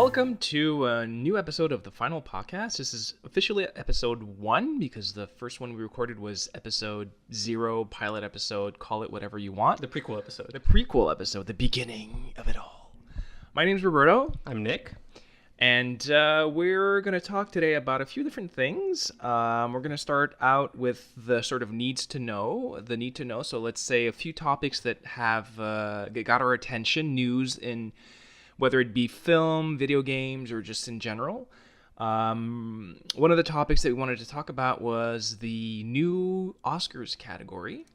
Welcome to a new episode of the Final Podcast. This is officially episode 1 because the first one we recorded was episode 0, pilot episode, call it whatever you want. The prequel episode. The prequel episode, the beginning of it all. My name's Roberto. I'm Nick. And we're going to talk today about a few different things. We're going to start out with the sort of need to know. So let's say a few topics that have got our attention, news in whether it be film, video games, or just in general. One of the topics that we wanted to talk about was the new Oscars category.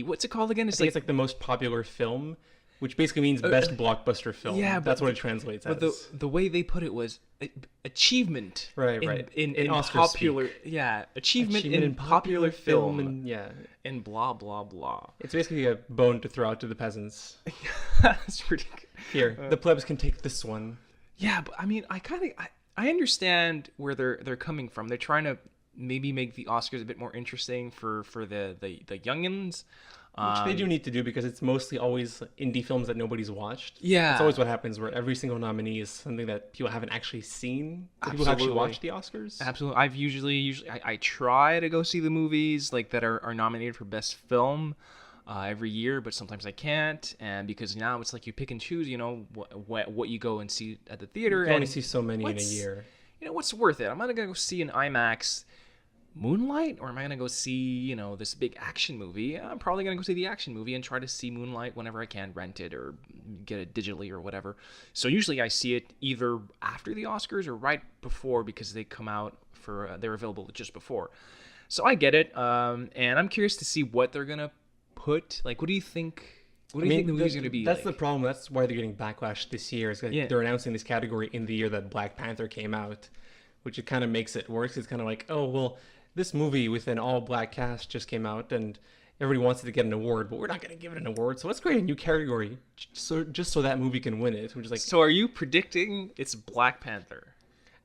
What's it called again? It's like the most popular film, which basically means best blockbuster film. Yeah, that's what it translates as. But the way they put it was achievement. Right. In Oscar popular, speak. Yeah, achievement in popular film. And blah blah blah. It's basically a bone to throw out to the peasants. That's pretty good. Here, the plebs can take this one. Yeah, but I mean, I understand where they're coming from. They're trying to maybe make the Oscars a bit more interesting for the youngins. Which they do need to do because it's mostly always indie films that nobody's watched. Yeah. It's always what happens where every single nominee is something that people haven't actually seen. People who actually watch the Oscars. Absolutely. I've usually I try to go see the movies like that are nominated for best film every year, but sometimes I can't. And because now it's like you pick and choose, what you go and see at the theater. You can only see so many in a year. What's worth it? I'm not going to go see an IMAX Moonlight, or am I going to go see, this big action movie? I'm probably going to go see the action movie and try to see Moonlight whenever I can, rent it or get it digitally or whatever. So usually I see it either after the Oscars or right before because they come out they're available just before. So I get it. And I'm curious to see what they're going to put. Like, what do you think? What do you think the movie's going to be That's like? the problem. That's why they're getting backlash this year. Is they're announcing this category in the year that Black Panther came out, which it kind of makes it worse. It's kind of like, oh, well, this movie with an all-black cast just came out, and everybody wants it to get an award, but we're not going to give it an award, so let's create a new category just so that movie can win it. Which is like, so are you predicting it's Black Panther?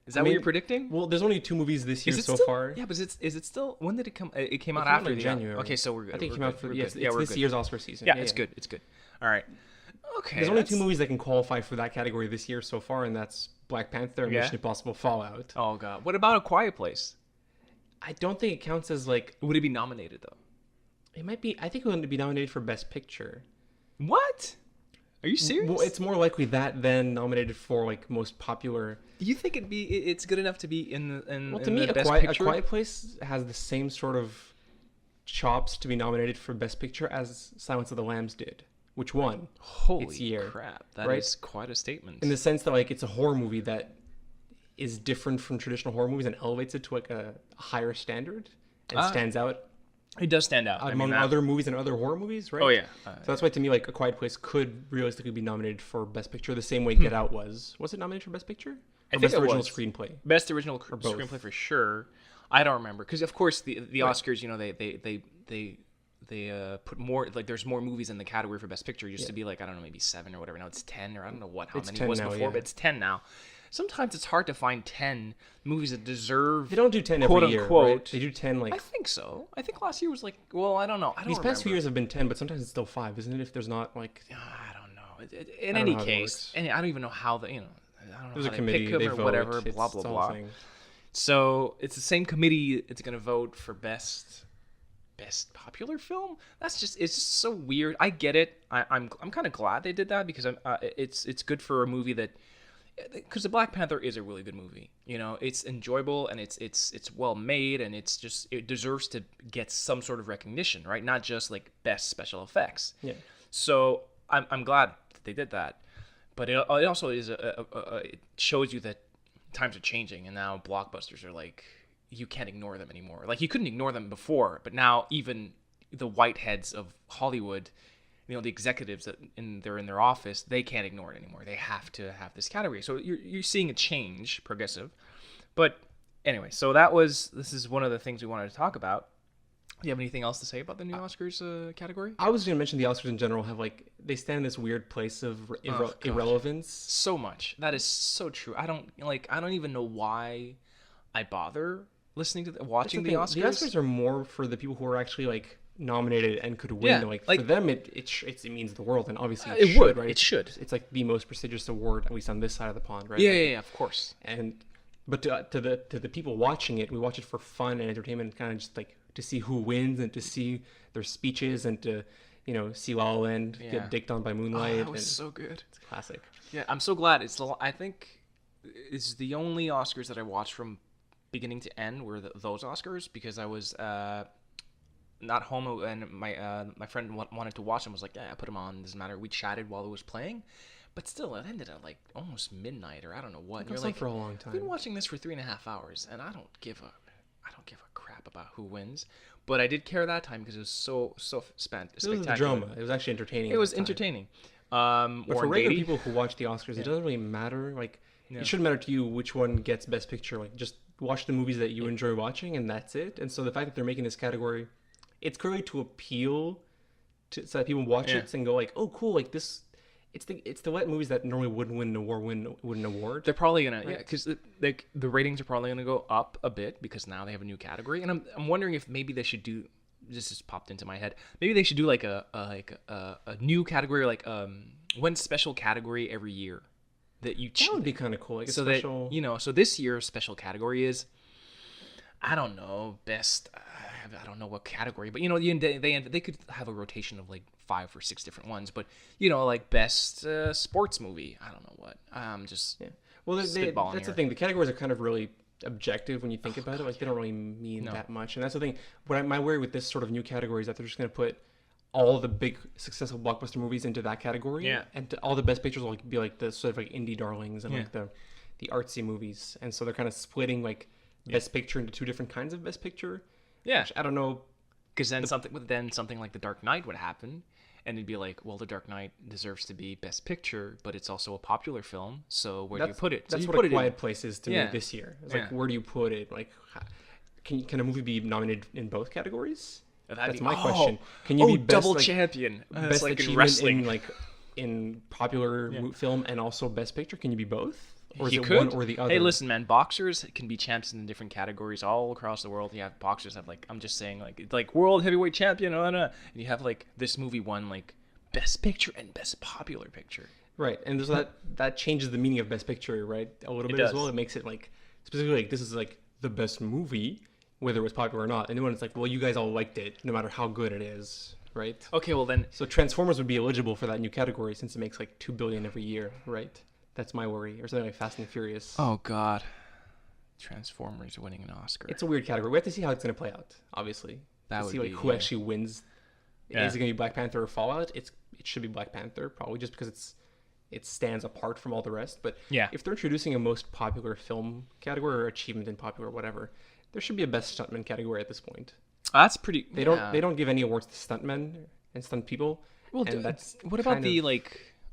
Is that what you're predicting? Well, there's only 2 movies this year so far. Yeah, but is it still? When did it come? It came out after after January. Okay, so we're good. I think it came out for it's this year's Oscar season. Yeah, it's good. It's good. All right. Okay. There's only 2 movies that can qualify for that category this year so far, and that's Black Panther and Mission Impossible Fallout. Oh God. What about A Quiet Place? I don't think it counts as like. Would it be nominated though? It might be. I think it would be nominated for Best Picture. What? Are you serious? Well, it's more likely that than nominated for like most popular. Do you think it's good enough to be in to me, the Best A Picture? Quiet Place has the same sort of chops to be nominated for Best Picture as Silence of the Lambs did, which won its year. Holy crap! That is quite a statement. In the sense that like it's a horror movie that is different from traditional horror movies and elevates it to like a higher standard and stands out. It does stand out among other movies and other horror movies, right? Oh yeah. So that's why to me, like A Quiet Place could realistically be nominated for Best Picture the same way Get Out was. Was it nominated for Best Picture? I think Best it original was. Screenplay. Best original screenplay for sure. I don't remember because of course the Oscars, they put more, like there's more movies in the category for Best Picture. It used to be like, I don't know, maybe 7 or whatever. Now it's 10 or I don't know how many it was before, but it's 10 now. Sometimes it's hard to find 10 movies that deserve. They don't do 10 quote every year, unquote. right? They do 10 like. I think so. I think last year was like, well, I don't know. These past few years have been 10, but sometimes it's still 5, isn't it? If there's not like. I don't know. In any case, and I don't even know how I don't know There's how a committee, pick them they or vote, whatever. Blah blah blah. So it's the same committee. It's going to vote for best popular film. It's just so weird. I get it. I'm kind of glad they did that because it's good for a movie that. Because the Black Panther is a really good movie, it's enjoyable and it's well made and it deserves to get some sort of recognition, right? Not just like best special effects. Yeah. So I'm glad that they did that, but it also is it shows you that times are changing and now blockbusters are like you can't ignore them anymore. Like you couldn't ignore them before, but now even the whiteheads of Hollywood. The executives they're in their office, they can't ignore it anymore. They have to have this category. So you're seeing a change, progressive. But anyway, so this is one of the things we wanted to talk about. Do you have anything else to say about the new Oscars category? I was going to mention the Oscars in general they stand in this weird place of irrelevance. So much. That is so true. I don't even know why I bother listening to watching the Oscars. The Oscars are more for the people who are actually like nominated and could win, Yeah, like like for them, it means the world, and obviously it it should, would. right? It should. It's like the most prestigious award, at least on this side of the pond, right? Yeah, Like, yeah, of course. and but to the people watching it, we watch it for fun and entertainment, kind of just like to see who wins and to see their speeches and to see La La Land get dicked on by Moonlight. That was and so good. it's classic. Yeah, I'm so glad. I think it's the only Oscars that I watched from beginning to end were those Oscars, because I was not home and my friend wanted to watch them. Was like, yeah, I put them on. Doesn't matter. We chatted while it was playing, but still, it ended at like almost midnight or I don't know what. And It you're goes on like, for a long I've been time. watching this for 3.5 hours, and I don't give a crap about who wins. But I did care that time because it was so It was the spectacular. drama. It was actually entertaining. It at was the time. entertaining. But for Warren regular Beatty. people who watch the Oscars, it doesn't really matter. Like, it shouldn't matter to you which one gets Best Picture. Like, just watch the movies that you enjoy watching, and that's it. And so the fact that they're making this category, it's clearly to appeal to so that people watch it and go like, oh, cool, like this. It's to let movies that normally wouldn't win an award. They're probably gonna because the ratings are probably gonna go up a bit because now they have a new category, and I'm wondering if maybe they should do. This just popped into my head. Maybe they should do like a new category, like one special category every year that you. That would be kind of cool. Like a so special. that so this year's special category is, I don't know, best. I don't know what category, but they could have a rotation of like 5 or 6 different ones, but like best sports movie. I don't know what. Just Well, spitballing that's the here. thing. The categories are kind of really objective when you think about it. Like they don't really mean that much, and that's the thing. My worry with this sort of new category is that they're just going to put all the big successful blockbuster movies into that category, and all the best pictures will be like the sort of like indie darlings and like the artsy movies, and so they're kind of splitting like best picture into 2 different kinds of best picture. Yeah, Which I don't know. because then something like The Dark Knight would happen, and it'd be like, well, The Dark Knight deserves to be best picture, but it's also a popular film, so where do you put it? So That's you what put A it in. Quiet Place is to me this year. It's like, where do you put it? Like, can a movie be nominated in both categories? That's my question. Can you be best, double like, champion? best It's like in achievement wrestling. in popular film and also best picture? Can you be both, or is You it could. one or the other? Hey, listen, man. Boxers can be champs in different categories all across the world. You have boxers have I'm just saying, like world heavyweight champion, and you have like this movie won like best picture and best popular picture. Right, and there's that changes the meaning of best picture, right? A little bit as does. well. It makes it like specifically like this is like the best movie, whether it was popular or not. And then it's like, well, you guys all liked it, no matter how good it is, right? Okay, well then, So Transformers would be eligible for that new category since it makes like $2 billion every year, right? That's my worry, or something like Fast and Furious. oh god, Transformers winning an Oscar. It's a weird category. We have to see how it's going to play out. Obviously, That to would see like be, who actually wins. Yeah. Is it going to be Black Panther or Fallout? It should be Black Panther, probably just because it stands apart from all the rest. But if they're introducing a most popular film category or achievement in popular whatever, there should be a best stuntman category at this point. That's pretty. They don't give any awards to stuntmen and stunt people. Well, and that's what about kind the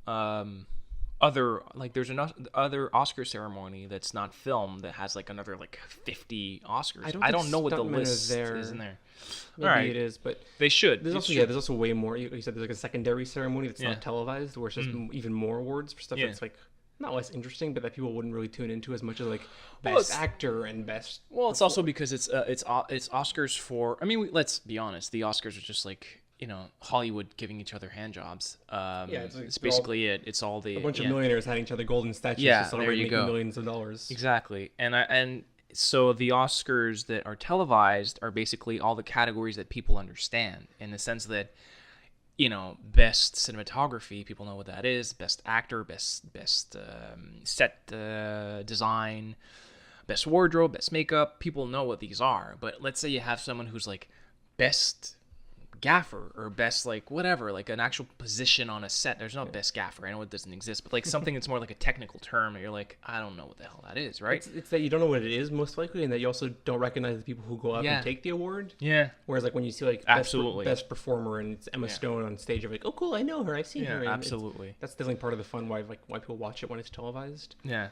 of- other there's other Oscar ceremony that's not film that has like another like 50 Oscars. I don't know what the stuntmen list there. is in there. Maybe All right, it is, but they should. there's It also should. there's also way more. You said there's like a secondary ceremony that's Yeah. not televised, where it's just even more awards for stuff that's like not less interesting, but that people wouldn't really tune into as much as like best actor and best. Well, it's also because it's Oscars for. I mean, let's be honest. The Oscars are just like Hollywood giving each other hand jobs. it's like It's basically it. It's all the A bunch of millionaires handing each other golden statues Yeah, to celebrate there you making go. millions of dollars. Exactly, and so the Oscars that are televised are basically all the categories that people understand, in the sense that best cinematography, people know what that is. Best actor, best set design, best wardrobe, best makeup. People know what these are. But let's say you have someone who's like best gaffer or best like whatever, like an actual position on a set. There's no best gaffer. I know it doesn't exist, but like something that's more like a technical term. And you're like, I don't know what the hell that is, right? It's that you don't know what it is most likely, and that you also don't recognize the people who go up and take the award. Yeah. Whereas like when you see like Absolutely. best performer and it's Emma Stone on stage, you're like, oh cool, I know her, I've seen her. And absolutely. that's definitely part of the fun why people watch it when it's televised. Yeah.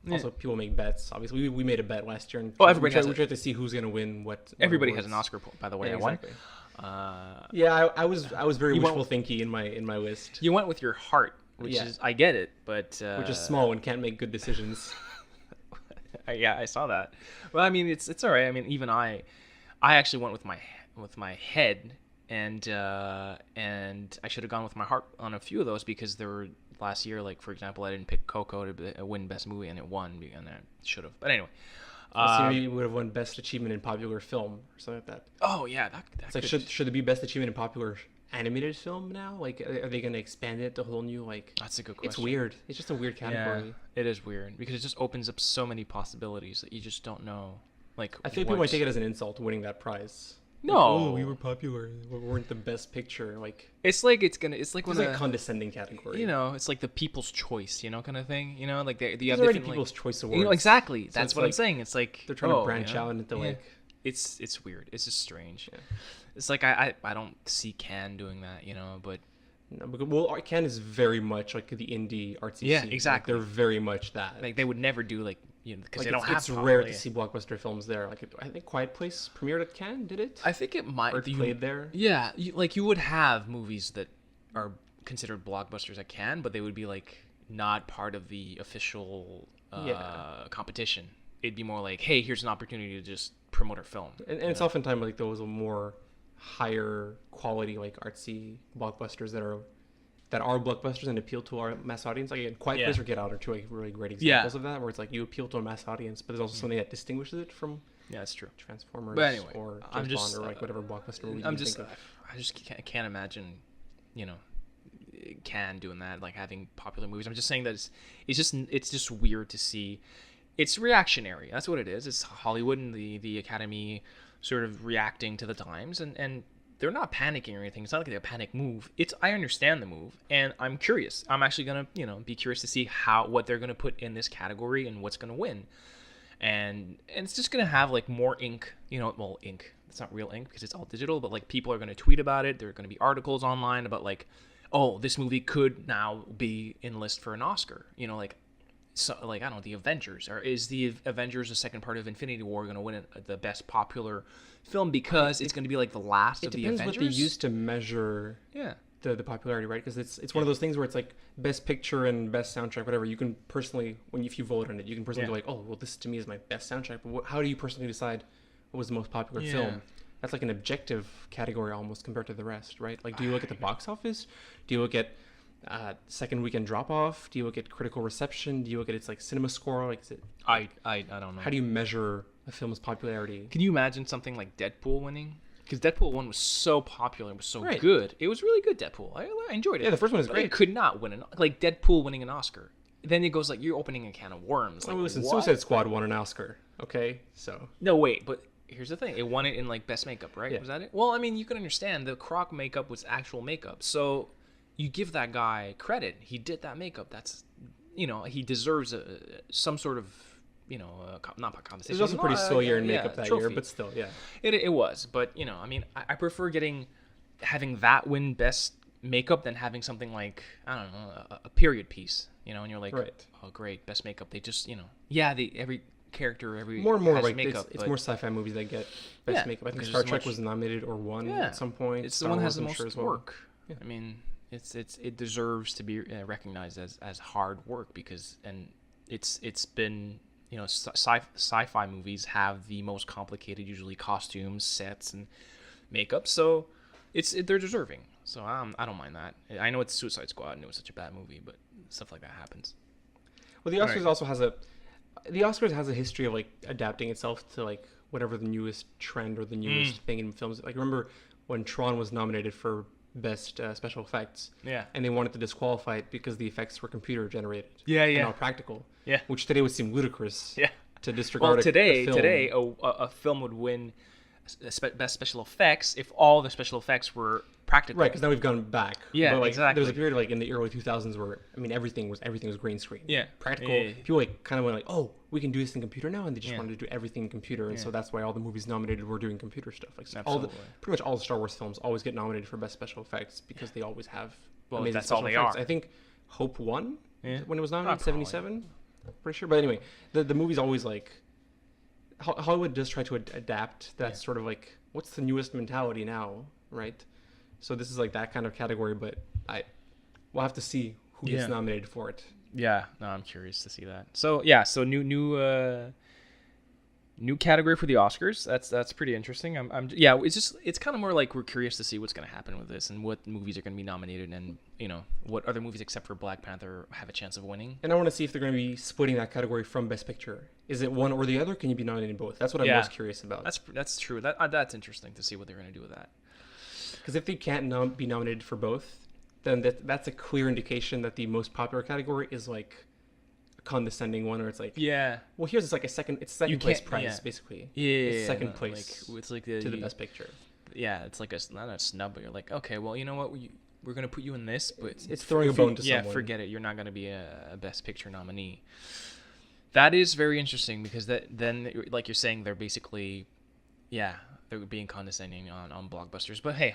Also, people make bets. Obviously, we made a bet last year. And everybody we tried to see who's going to win what. Everybody awards. has an Oscar, by the way. Yeah, I won. exactly. I was very You went- wishful thinky in my list, You went with your heart, which is I get it, but which is small and can't make good decisions. yeah, I saw that. Well, I mean, it's all right. I mean, even I actually went with my head, and I should have gone with my heart on a few of those because there were last year, like for example, I didn't pick Coco to win Best Movie, and it won, and I should have. But anyway, So maybe you would have won Best Achievement in Popular Film or something like that. oh yeah, that It's like could, should it be Best Achievement in Popular Animated Film now? Like, are they going to expand it to a whole new like? that's a good question. It's weird. It's just a weird category. Yeah, it is weird because it just opens up so many possibilities that you just don't know. Like I think people might take it as an insult winning that prize. No, Like, oh, we were popular. We weren't the best picture. Like, it's like it's like it's when like a condescending category. you know, it's like the People's Choice, you know, kind of thing. You know, like they There's have already different People's like, Choice Awards. you know, exactly. So That's it's what I'm like saying. It's like they're trying to oh, branch you know? out into Yeah. like. It's weird. It's just strange. Yeah. It's like I don't see Cannes doing that, you know, but No, because, well, Cannes is very much like the indie artsy Yeah, scene. exactly. Like, they're very much that. like they would never do like you know because Like, they don't have. it's rare to popular- see blockbuster films there. Like I think Quiet Place premiered at Cannes, did it? I think it might. Or it played there. Yeah, you would have movies that are considered blockbusters at Cannes, but they would be like not part of the official competition. It'd be more like, hey, here's an opportunity to just promote our film. And it's oftentimes like those more higher quality like artsy blockbusters that are blockbusters and appeal to our mass audience. Like again, Quiet Place or Get Out are two like really great examples of that, where it's like you appeal to a mass audience, but there's also something that distinguishes it from Yeah, that's true. Transformers But anyway, or I'm James just, Bond or like whatever blockbuster movie I'm you just, think of. I just can't imagine, you know, Cannes doing that, like having popular movies. I'm just saying that it's just weird to see. It's reactionary. That's what it is. It's Hollywood and the Academy sort of reacting to the times, and they're not panicking or anything. It's not like a panic move. I understand the move, and I'm curious. I'm actually gonna be curious to see what they're gonna put in this category and what's gonna win, and it's just gonna have like more ink. Ink. It's not real ink because it's all digital, but like people are gonna tweet about it. There are gonna be articles online about like, oh, this movie could now be in list for an Oscar. So, like, I don't know, the Avengers. Or is the Avengers, the second part of Infinity War, going to win the best popular film because it's going to be like the last of the Avengers? It depends what they use to measure the popularity, right? Because it's one of those things where it's like best picture and best soundtrack, whatever. You can personally, if you vote on it, you can personally be like, oh, well, this to me is my best soundtrack. But how do you personally decide what was the most popular film? That's like an objective category almost compared to the rest, right? Like, do you look at the box office? Do you look at second weekend drop off? Do you look at critical reception? Do you look at its like cinema score? Like, is it, I don't know. how do you measure a film's popularity? Can you imagine something like Deadpool winning? Because Deadpool 1 was so popular and was so Right. good. It was really good, Deadpool. I enjoyed it. Yeah, the first one was But great. it could not win like Deadpool winning an Oscar. Then it goes like you're opening a can of worms. Like, Oh, listen, what? Suicide Squad won an Oscar. Okay, so No, wait, but here's the thing. It won it in like best makeup, right? Yeah. Was that it? Well, I mean, you can understand the Croc makeup was actual makeup. So you give that guy credit. He did that makeup. That's, he deserves some sort of, not compensation. it was also pretty slow year in makeup that year, trophy. but still, yeah. It was, but I mean, I prefer having that win best makeup than having something like, I don't know, a period piece, and you're like, Right. oh great, best makeup. They just, every character, More and more has like makeup, it's but more sci-fi movies that get best Yeah, makeup. I think because Star there's so Trek much- was nominated or won at some point. it's the Star one that Wars, has the I'm most sure, as well. work. Yeah. I mean, it deserves to be recognized as hard work because it's been sci-fi movies have the most complicated usually costumes, sets, and makeup, so they're deserving. So I don't mind that. I know it's Suicide Squad and it was such a bad movie, but stuff like that happens. Well, the Oscars Right. also has a history of like adapting itself to like whatever the newest trend or the newest thing in films. Like remember when Tron was nominated for best special effects, Yeah. and they wanted to disqualify it because the effects were computer generated, Yeah, and yeah. not practical, Yeah. which today would seem ludicrous, Yeah. to disregard. Well, a film. today a film would win best special effects if all the special effects were practical. Right, because now we've gone back. Yeah, but, like, exactly. There was a period like in the early 2000s where everything was green screen. Yeah. Practical. Yeah. People like kind of went like, oh, we can do this in computer now, and they just Yeah. wanted to do everything in computer, and so Yeah. that's why all the movies nominated were doing computer stuff. Like Absolutely. pretty much all the Star Wars films always get nominated for best special effects because they always have. Well, amazing that's all special they effects. are. I think Hope won Yeah. when it was nominated, Probably. 77. Pretty sure, but anyway, the movie's always like. Hollywood does try to adapt that sort of like what's the newest mentality now, right? So this is like that kind of category, but we'll have to see who gets Yeah. nominated for it. Yeah, no, I'm curious to see that. So yeah, so new new category for the Oscars. That's pretty interesting. Yeah. It's kind of more like we're curious to see what's going to happen with this and what movies are going to be nominated, and what other movies except for Black Panther have a chance of winning. And I want to see if they're going to be splitting that category from Best Picture. Is it one or the other? Can you be nominated in both? That's what I'm most curious about. That's true. That's interesting to see what they're going to do with that. Because if they can't be nominated for both, then that's a clear indication that the most popular category is like a condescending one, or it's like, well, here's it's like it's second place prize basically. It's second place. Like, it's like to the Best Picture. Yeah, it's like not a snub, but you're like, okay, well, you know what, we're gonna put you in this, but it's throwing a bone to someone. Yeah, forget it. You're not gonna be a Best Picture nominee. That is very interesting because then, like you're saying, they're basically, they're being condescending on blockbusters. But hey,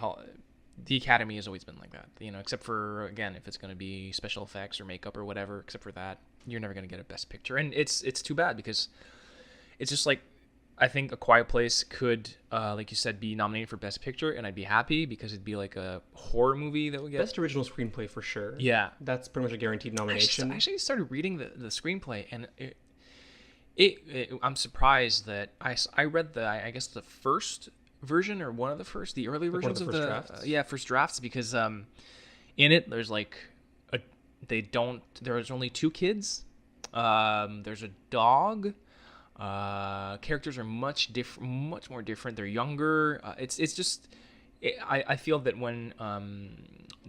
the Academy has always been like that, except for, again, if it's going to be special effects or makeup or whatever, except for that, you're never going to get a Best Picture. And it's too bad because it's just like, I think A Quiet Place could, like you said, be nominated for Best Picture, and I'd be happy because it'd be like a horror movie that would get... Best Original Screenplay for sure. Yeah. That's pretty much a guaranteed nomination. I actually started reading the screenplay, and I'm surprised that I read I guess the first version, or one of the early versions of the first drafts, because in it there's like there's only 2 kids, there's a dog, characters are much more different, they're younger, it's just I feel that when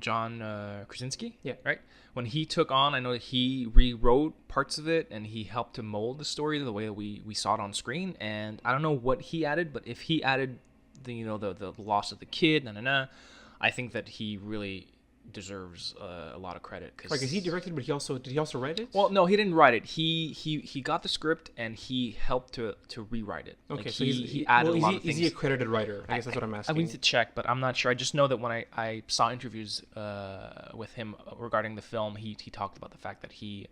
John Krasinski, right, when he took on, I know that he rewrote parts of it and he helped to mold the story the way that we saw it on screen. And I don't know what he added, but if he added the loss of the kid, I think that he really deserves a lot of credit. Because he directed, but did he also write it? Well, no, he didn't write it. He got the script and he helped to rewrite it. Okay, like so he added a lot of things. Is he a credited writer? I guess that's what I'm asking. I need to check, but I'm not sure. I just know that when I saw interviews with him regarding the film, he talked about the fact that he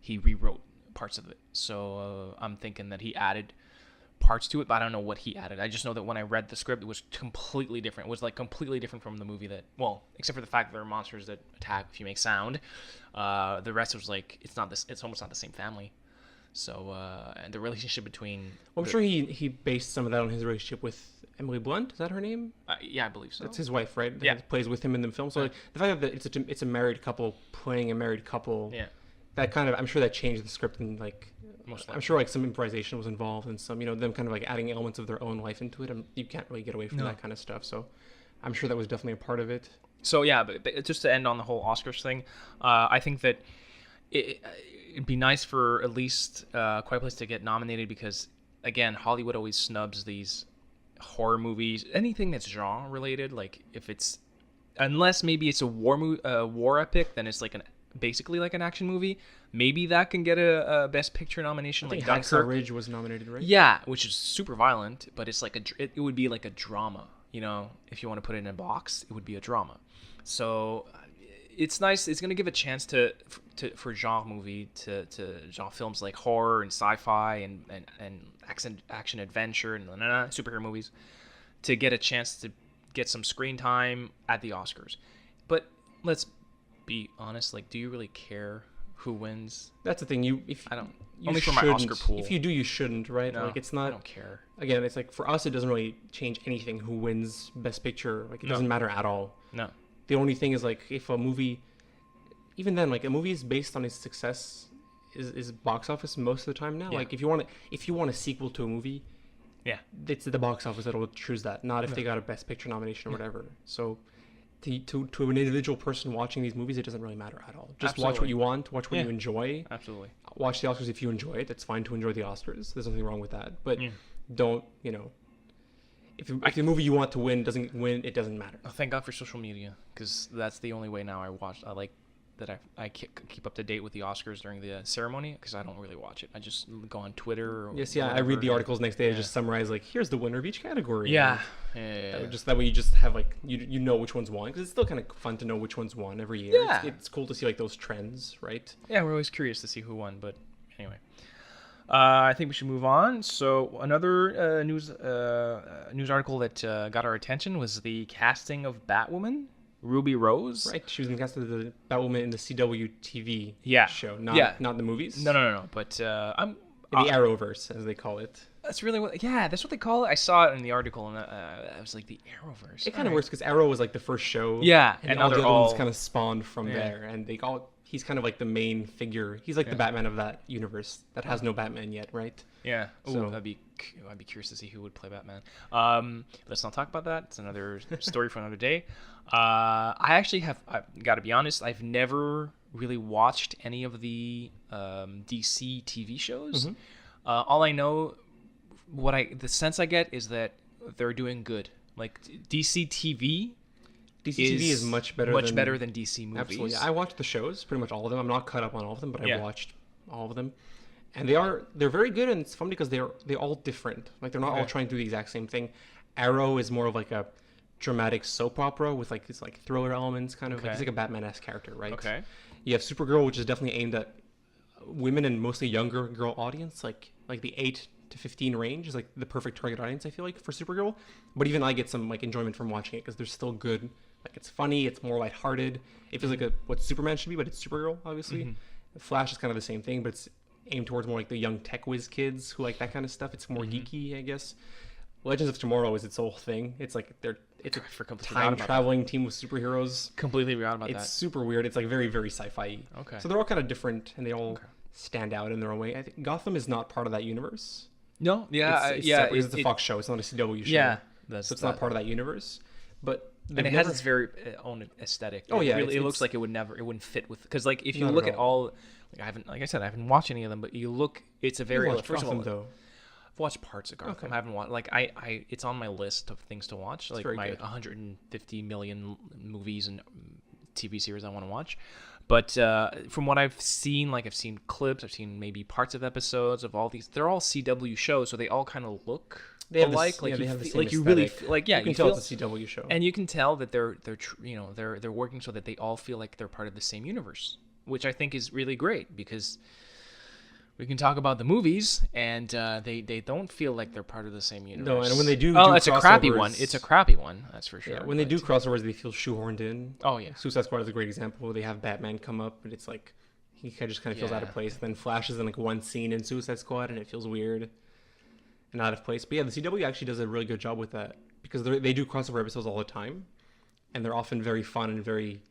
rewrote parts of it. So I'm thinking that he added parts to it, but I don't know what he added. I just know that when I read the script, it was completely different. It was like completely different from the movie except for the fact that there are monsters that attack if you make sound. The rest was like, it's almost not the same family. So, and the relationship between... Well, I'm sure he based some of that on his relationship with Emily Blunt. Is that her name? Yeah, I believe so. That's his wife, right? Yeah. That plays with him in the film. So like, the fact that it's a married couple playing a married couple, that kind of, I'm sure that changed the script, and like, I'm sure like some improvisation was involved, and some, them kind of like adding elements of their own life into it, and you can't really get away from that kind of stuff. So I'm sure that was definitely a part of it. So yeah, but just to end on the whole Oscars thing, I think that it'd be nice for at least Quiet Place to get nominated, because again, Hollywood always snubs these horror movies, anything that's genre related. Like unless maybe it's a war epic, then it's like basically like an action movie. Maybe that can get a Best Picture nomination. I think like Dunkirk. Hacksaw Ridge was nominated, right? Yeah, which is super violent, but it's like it would be like a drama. If you want to put it in a box, it would be a drama. So it's nice. It's going to give a chance for genre movie to genre films like horror and sci-fi and action adventure and superhero movies to get a chance to get some screen time at the Oscars. But let's be honest. Like, do you really care who wins? That's the thing. I don't. Only for my Oscar pool. If you do, you shouldn't, right? No, like, it's not. I don't care. Again, it's like, for us, it doesn't really change anything who wins Best Picture. Like, it doesn't matter at all. No. The only thing is, like, if a movie, even then, like, a movie is based on its success is box office most of the time now. Yeah. Like, if you want a sequel to a movie, it's the box office that will choose that, not if they got a Best Picture nomination or whatever. So to an individual person watching these movies, it doesn't really matter at all. Just watch what you want, watch what you enjoy. Absolutely. Watch the Oscars if you enjoy it. It's fine to enjoy the Oscars. There's nothing wrong with that. But don't, if the movie you want to win doesn't win, it doesn't matter. Oh, thank God for social media, because that's the only way now I like that I keep up to date with the Oscars during the ceremony, because I don't really watch it. I just go on Twitter. I read the articles next day. I just summarize, like, here's the winner of each category. Yeah. Just that way you just have, like, you know which one's won, because it's still kind of fun to know which one's won every year. Yeah. It's cool to see, like, those trends, right? Yeah, we're always curious to see who won, but anyway. I think we should move on. So another news article that got our attention was the casting of Batwoman, Ruby Rose. Right, she was in the cast of the Batwoman in the CW TV show, not the movies. No. But in the Arrowverse, as they call it. That's really what. Yeah, that's what they call it. I saw it in the article, and I was like the Arrowverse. It kind of works because Arrow was like the first show. Yeah, and and all now the they're other ones all kind of spawned from there, and they all. He's kind of like the main figure. He's like the Batman of that universe that has no Batman yet, right? Yeah. Ooh, So- I'd be curious to see who would play Batman. Let's not talk about that. It's another story for another day. I've got to be honest, I've never really watched any of the DC TV shows. All I know, the sense I get is that they're doing good. Like DC TV. DC TV is much better than DC movies. Absolutely. I watched the shows, pretty much all of them. I'm not caught up on all of them, but I watched all of them. And they're very good, and it's fun because they're all different. Like they're not all trying to do the exact same thing. Arrow is more of like a dramatic soap opera with like these like thriller elements, kind of like he's like a Batman-esque character, right? Okay. You have Supergirl, which is definitely aimed at women and mostly younger girl audience, like the 8 to 15 range is like the perfect target audience, I feel like, for Supergirl. But even I get some like enjoyment from watching it because they're still good. Like it's funny, it's more lighthearted. It feels like what Superman should be, but it's Supergirl, obviously. Flash is kind of the same thing, but it's aimed towards more like the young tech whiz kids who like that kind of stuff. It's more geeky, I guess. Legends of Tomorrow is its whole thing. It's like it's a time traveling team of superheroes. Completely forgot about that. It's super weird. It's like very, very sci-fi. Okay. So they're all kind of different, and they all stand out in their own way. I think Gotham is not part of that universe. No, It's separate. It's a Fox show. It's not a CW show. Yeah, so it's not part of that universe. But and it has its very own aesthetic. Oh yeah, it looks like it wouldn't fit with, because like if you look at all, like I said, I haven't watched any of them, but you look, it's a very first of all, though. I've watched parts of Gotham. I haven't watched, like I it's on my list of things to watch, like my 150 million movies and TV series I want to watch. But from what I've seen, like I've seen clips, I've seen maybe parts of episodes of all these. They're all CW shows, so they all kind of look alike. They have the same like you really you can tell it's a CW show, and you can tell that they're working so that they all feel like they're part of the same universe, which I think is really great, because we can talk about the movies and they don't feel like they're part of the same universe. No, and when they do, it's a crappy one. It's a crappy one, that's for sure. Yeah, when they do crossovers, they feel shoehorned in. Oh yeah, Suicide Squad is a great example. They have Batman come up, but it's like he just kind of feels out of place. Then Flash is in like one scene in Suicide Squad, and it feels weird and out of place. But yeah, the CW actually does a really good job with that, because they do crossover episodes all the time, and they're often very fun and very,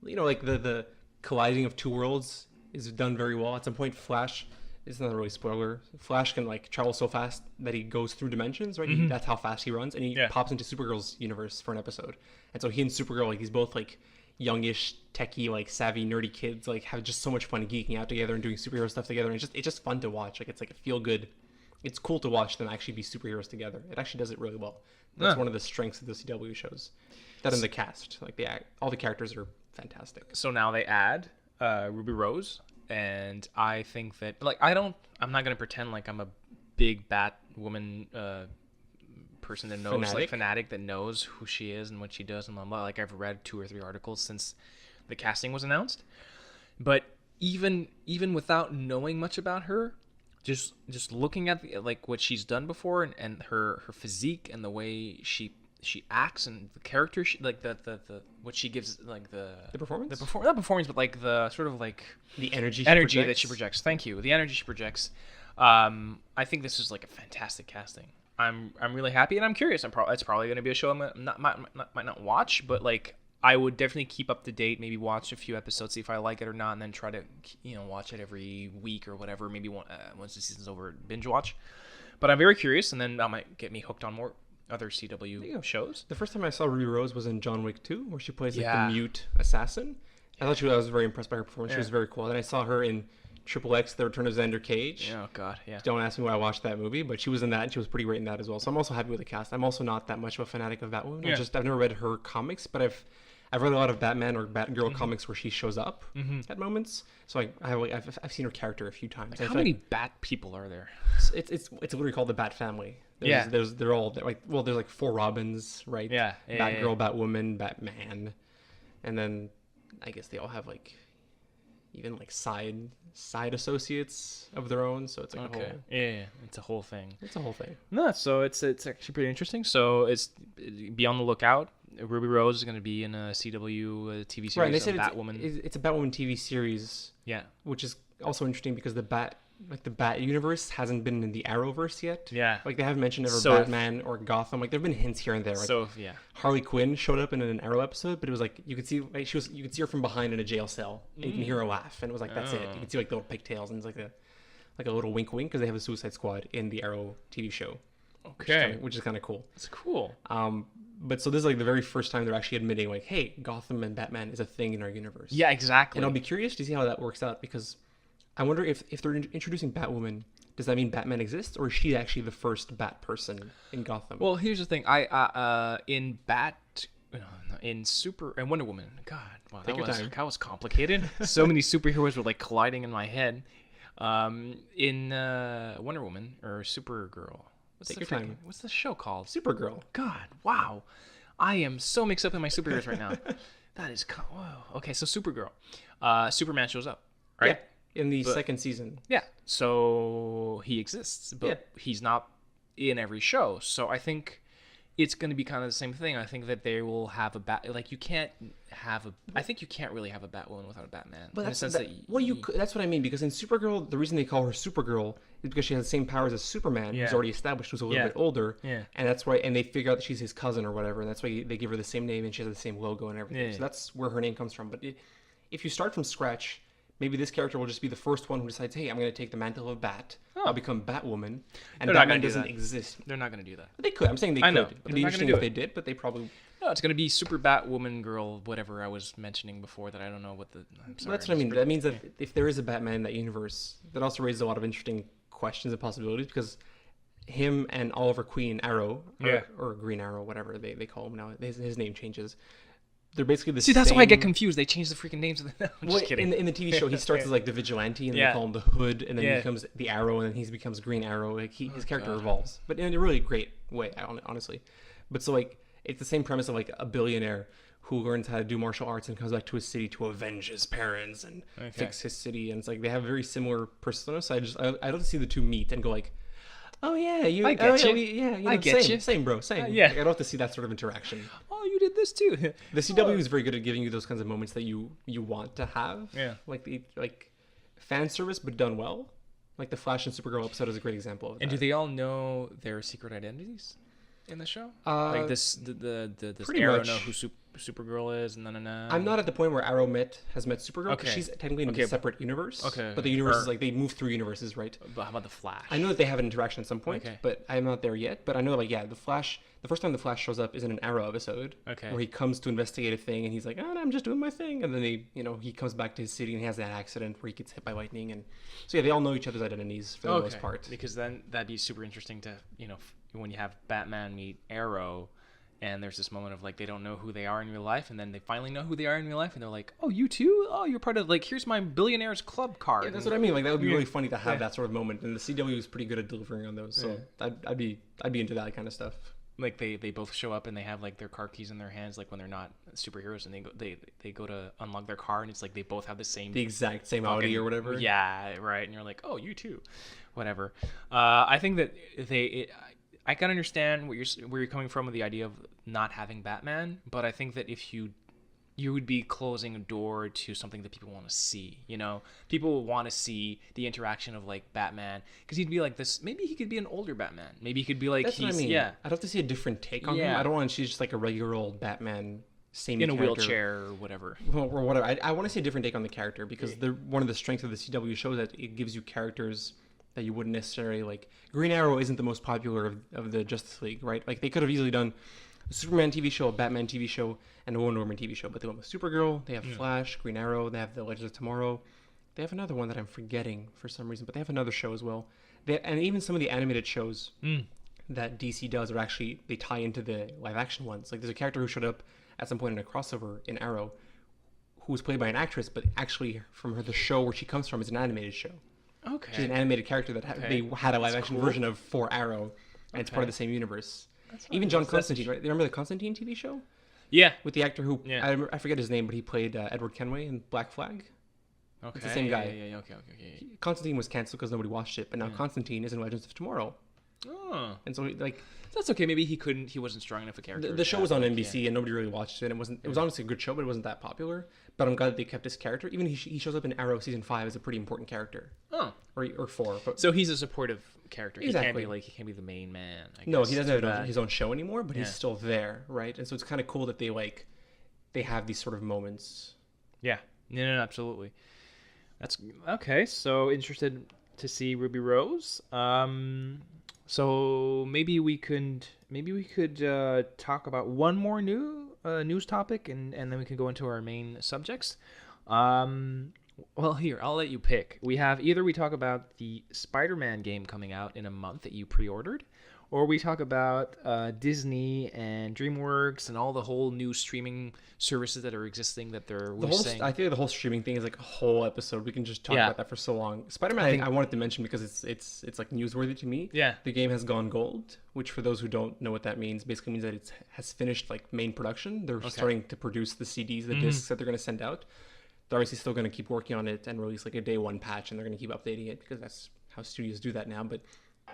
like the colliding of two worlds is done very well. At some point, Flash, it's not really a spoiler, Flash can like travel so fast that he goes through dimensions, right? That's how fast he runs, and he pops into Supergirl's universe for an episode. And so he and Supergirl, like, he's both like youngish, techie, like savvy, nerdy kids, like have just so much fun geeking out together and doing superhero stuff together. And it's just fun to watch. Like it's like a feel good. It's cool to watch them actually be superheroes together. It actually does it really well. That's one of the strengths of the CW shows. That and the cast, like all the characters are fantastic. So now they add Ruby Rose, and I think that, like, I'm not gonna pretend like I'm a big Batwoman person that knows, fanatic that knows who she is and what she does and blah blah. Like I've read 2 or 3 articles since the casting was announced, but even without knowing much about her, just looking at like what she's done before and her physique and the way she acts and the character, like the what she gives, like the performance, not performance, but like the sort of like the energy that she projects. Thank you, the energy she projects. I think this is like a fantastic casting. I'm really happy, and I'm curious. It's probably going to be a show I might not watch, but like I would definitely keep up to date. Maybe watch a few episodes, see if I like it or not, and then try to watch it every week or whatever. Maybe once the season's over, binge watch. But I'm very curious, and then that might get me hooked on more other CW shows. The first time I saw Ruby Rose was in John Wick 2, where she plays like the mute assassin. I was very impressed by her performance. She was very cool. Then I saw her in Triple X, The Return of Xander Cage. Oh God, yeah. Don't ask me why I watched that movie, but she was in that, and she was pretty great in that as well. So I'm also happy with the cast. I'm also not that much of a fanatic of Batwoman. I've never read her comics, but I've read a lot of Batman or Batgirl comics where she shows up at moments. So I've seen her character a few times. Like, how many Bat people are there? It's literally called the Bat family. There's 4 Robins, right? Yeah. Batgirl, Batwoman, Batman, and then I guess they all have like even like side associates of their own. So it's like a whole. Yeah, it's a whole thing. It's a whole thing. No, so it's actually pretty interesting. So be on the lookout. Ruby Rose is going to be in a CW TV series. Right, and they said Batwoman. It's a Batwoman TV series. Yeah, which is also interesting because the like the Bat universe hasn't been in the Arrowverse yet. Yeah. Like they haven't mentioned ever So Batman or Gotham. Like there've been hints here and there. Like So yeah. Harley Quinn showed up in an Arrow episode, but it was like you could see like you could see her from behind in a jail cell, and you can hear her laugh, and it was like that's it. You could see like little pigtails, and it's like a little wink wink because they have a Suicide Squad in the Arrow TV show. Okay. Which is kind of cool. It's cool. But so this is like the very first time they're actually admitting like, hey, Gotham and Batman is a thing in our universe. Yeah, exactly. And I'll be curious to see how that works out because I wonder if they're introducing Batwoman, does that mean Batman exists or is she actually the first Bat person in Gotham? Well, here's the thing. In Super and Wonder Woman. God, wow, that was complicated. So many superheroes were like colliding in my head. In Wonder Woman or Supergirl. Take your time. What's the show called? Supergirl. God, wow. I am so mixed up in my superheroes right now. That is whoa. Okay, so Supergirl. Superman shows up, right? Yeah, in the second season. Yeah. So he exists, but he's not in every show. So I think it's going to be kind of the same thing. I think that they will have a like you can't have a. I think you can't really have a Batwoman without a Batman. But that's that's what I mean because in Supergirl, the reason they call her Supergirl is because she has the same powers as Superman, who's already established, who's a little bit older. Yeah. And that's why, and they figure out that she's his cousin or whatever, and that's why they give her the same name and she has the same logo and everything. Yeah. So that's where her name comes from. But if you start from scratch, maybe this character will just be the first one who decides, hey, I'm going to take the mantle of Bat. I'll become Batwoman. And Batman doesn't exist. They're not going to do that. But they could. I'm saying they could. Know. It'd be interesting if they did, but they probably... No, it's going to be Super Batwoman Girl, whatever I was mentioning before that I don't know what the... I'm sorry. That's what I mean. That means that if there is a Batman in that universe, that also raises a lot of interesting questions and possibilities because him and Oliver Queen Arrow, or Green Arrow, whatever they call him now, his name changes. They're basically the same. See, that's why I get confused. They changed the freaking names of the... I'm just kidding. In the TV show, he starts as like the vigilante, and they call him the Hood, and then he becomes the Arrow, and then he becomes Green Arrow. Like his character evolves, but in a really great way, honestly. But so like it's the same premise of like a billionaire who learns how to do martial arts and comes back to his city to avenge his parents and fix his city, and it's like they have very similar personas. So I'd love to see the two meet and go like, oh yeah, I get you. I get you. Same, bro, same. Yeah, I'd love to see that sort of interaction. Oh, you did this too. The CW is very good at giving you those kinds of moments that you want to have. Yeah, like fan service, but done well. Like the Flash and Supergirl episode is a great example of that. And do they all know their secret identities in the show? Like this Arrow much. know who Supergirl is, and I'm not at the point where Arrow has met Supergirl because she's technically in a separate universe. Okay. But the universe is like they move through universes, right? But how about the Flash? I know that they have an interaction at some point, but I'm not there yet. But I know the Flash. The first time the Flash shows up is in an Arrow episode, where he comes to investigate a thing, and he's like, "Oh, no, I'm just doing my thing," and then he comes back to his city and he has that accident where he gets hit by lightning, and so they all know each other's identities for the most part. Because then that'd be super interesting to when you have Batman meet Arrow. And there's this moment of like they don't know who they are in real life, and then they finally know who they are in real life, and they're like, "Oh, you too? Oh, you're part of like here's my billionaires club card." Yeah, that's what I mean. Like that would be really funny to have that sort of moment, and the CW is pretty good at delivering on those. So I'd be into that kind of stuff. Like they both show up and they have like their car keys in their hands, like when they're not superheroes, and they go to unlock their car, and it's like they both have the exact same Audi or whatever. Yeah, right. And you're like, "Oh, you too," whatever. I think that I can understand where you're coming from with the idea of not having Batman, but I think that if you would be closing a door to something that people want to see. People will want to see the interaction of like Batman because he'd be like this. Maybe he could be an older Batman. Maybe he could be like That's what I mean. Yeah, I'd have to see a different take on him. I don't want to see just like a regular old Batman. Same in a character. Wheelchair or whatever. Or whatever. I want to see a different take on the character because one of the strengths of the CW show is that it gives you characters that you wouldn't necessarily like. Green Arrow isn't the most popular of the Justice League, right? Like they could have easily done a Superman TV show, a Batman TV show, and a Wonder Woman TV show, but they went with Supergirl. They have Flash, Green Arrow. They have the Legends of Tomorrow. They have another one that I'm forgetting for some reason, but they have another show as well. And even some of the animated shows that DC does are actually they tie into the live action ones. Like there's a character who showed up at some point in a crossover in Arrow, who was played by an actress, but actually from the show where she comes from is an animated show. Okay. She's an animated character that they had a live-action version of for Arrow, and it's part of the same universe. Even John Constantine, right? Remember the Constantine TV show? Yeah. With the actor who, I forget his name, but he played Edward Kenway in Black Flag. Okay. It's the same guy. Yeah, okay. Constantine was canceled because nobody watched it, but now Constantine is in Legends of Tomorrow. Oh. And so, like... That's okay. Maybe he wasn't strong enough a character. The show was on NBC, and nobody really watched it. It was honestly a good show, but it wasn't that popular. But I'm glad that they kept his character. Even he shows up in Arrow season 5 as a pretty important character. Oh. or 4. But So he's a supportive character. Exactly. He can't be the main man. I no, guess. he doesn't Too have bad. his own show anymore, but Yeah. he's still there, right? And so it's kind of cool that they have these sort of moments. Yeah. No, absolutely. That's okay. So interested to see Ruby Rose. So maybe we could talk about one more news topic, and then we can go into our main subjects. Well, here, I'll let you pick. We talk about the Spider-Man game coming out in a month that you pre-ordered, or we talk about Disney and DreamWorks and all the whole new streaming services that are existing that I think the whole streaming thing is like a whole episode. We can just talk about that for so long. Spider-Man, I wanted to mention because it's like newsworthy to me. Yeah. The game has gone gold, which for those who don't know what that means, basically means that it has finished like main production. They're starting to produce the CDs, the discs that they're going to send out. They're obviously still going to keep working on it and release like a day one patch, and they're going to keep updating it because that's how studios do that now. But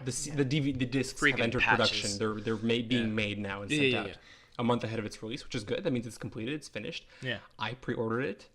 the discs have entered patches. production. They're being made now and sent out yeah. a month ahead of its release, which is good. That means it's completed, it's finished. Yeah. I pre-ordered it.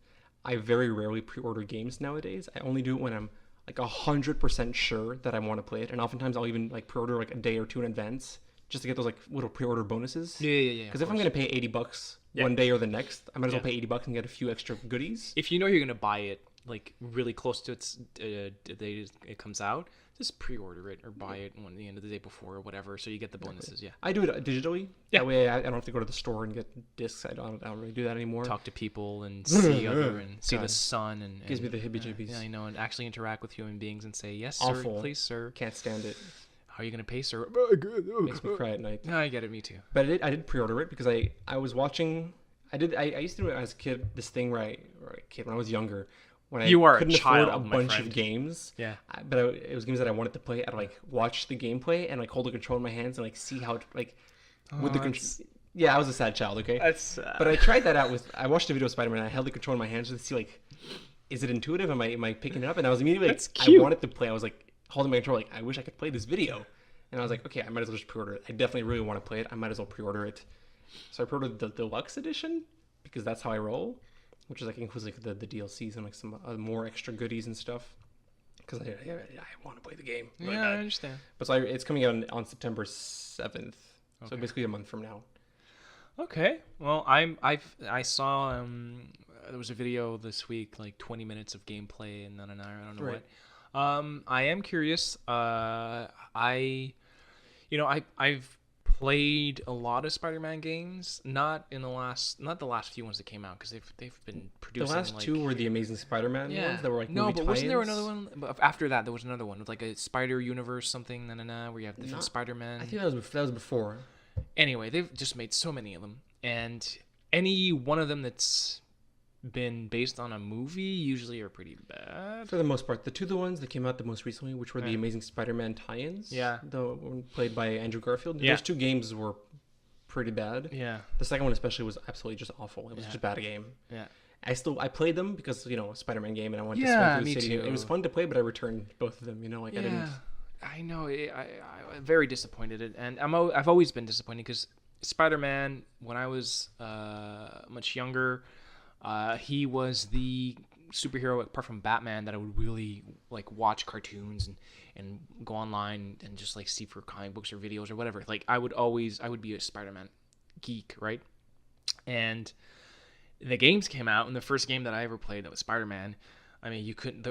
I very rarely pre-order games nowadays. I only do it when I'm like 100% sure that I want to play it, and oftentimes I'll even like pre-order like a day or two in advance just to get those like little pre-order bonuses. Yeah. Because if I'm gonna pay $80 one day or the next, I might as well pay $80 and get a few extra goodies. If you know you're gonna buy it like really close to its the day it comes out, just pre-order it or buy it when the end of the day before or whatever, so you get the bonuses. Yeah. I do it digitally. Yeah. That way I don't have to go to the store and get discs. I don't really do that anymore. Talk to people and see see the God. sun and Gives me the heebie-jeebies. Yeah, I know, and actually interact with human beings and say, yes, Awful. sir, please, sir. Can't stand it. How are you gonna pay, sir? Makes me cry at night. No, I get it. Me too. But I did pre-order it because I was watching. I used to do it as a kid. This thing when I was younger, when You are a couldn't child, afford a my bunch friend. of games. Yeah. But it was games that I wanted to play. I'd like watch the gameplay and like hold the control in my hands and like see how it, like with the control. Yeah, I was a sad child. Okay. That's. But I tried that out with. I watched a video of Spider-Man. And I held the control in my hands just to see like, is it intuitive? Am I picking it up? And I was immediately like, That's cute. I wanted to play. I was like holding my control like, I wish I could play this video. And I was like, okay, I might as well just pre-order it. I definitely really want to play it. I might as well pre-order it. So I pre-ordered the deluxe edition because that's how I roll, which is like includes like the DLCs and like some more extra goodies and stuff. Because I want to play the game. Really Yeah, I bad. understand. But so it's coming out on September 7th. So basically a month from now. Okay. Well, I saw there was a video this week, like 20 minutes of gameplay and I don't know Right. what. I am curious. I've played a lot of Spider-Man games, not the last few ones that came out because they've been producing. The last like, two were the Amazing Spider-Man ones that were like no, movie but wasn't there tie-ins. another one? But after that, there was another one with like a Spider Universe something, where you have different Spider-Man. I think that was before. Anyway, they've just made so many of them, and any one of them that's been based on a movie usually are pretty bad. For the most part, the ones that came out the most recently, which were the Amazing Spider-Man tie-ins, the one played by Andrew Garfield, those two games were pretty bad. Yeah. The second one especially was absolutely just awful. It was just a bad game. Yeah. I played them because a Spider-Man game, and I wanted to Yeah, spend through the me city. too. It was fun to play, but I returned both of them. I didn't. I know. I'm very disappointed, and I've always been disappointed because Spider-Man, when I was much younger, he was the superhero apart from Batman that I would really like watch cartoons and go online and just like see for comic books or videos or whatever. Like I would be a Spider-Man geek, right? And the games came out, and the first game that I ever played that was Spider-Man, I mean, you couldn't.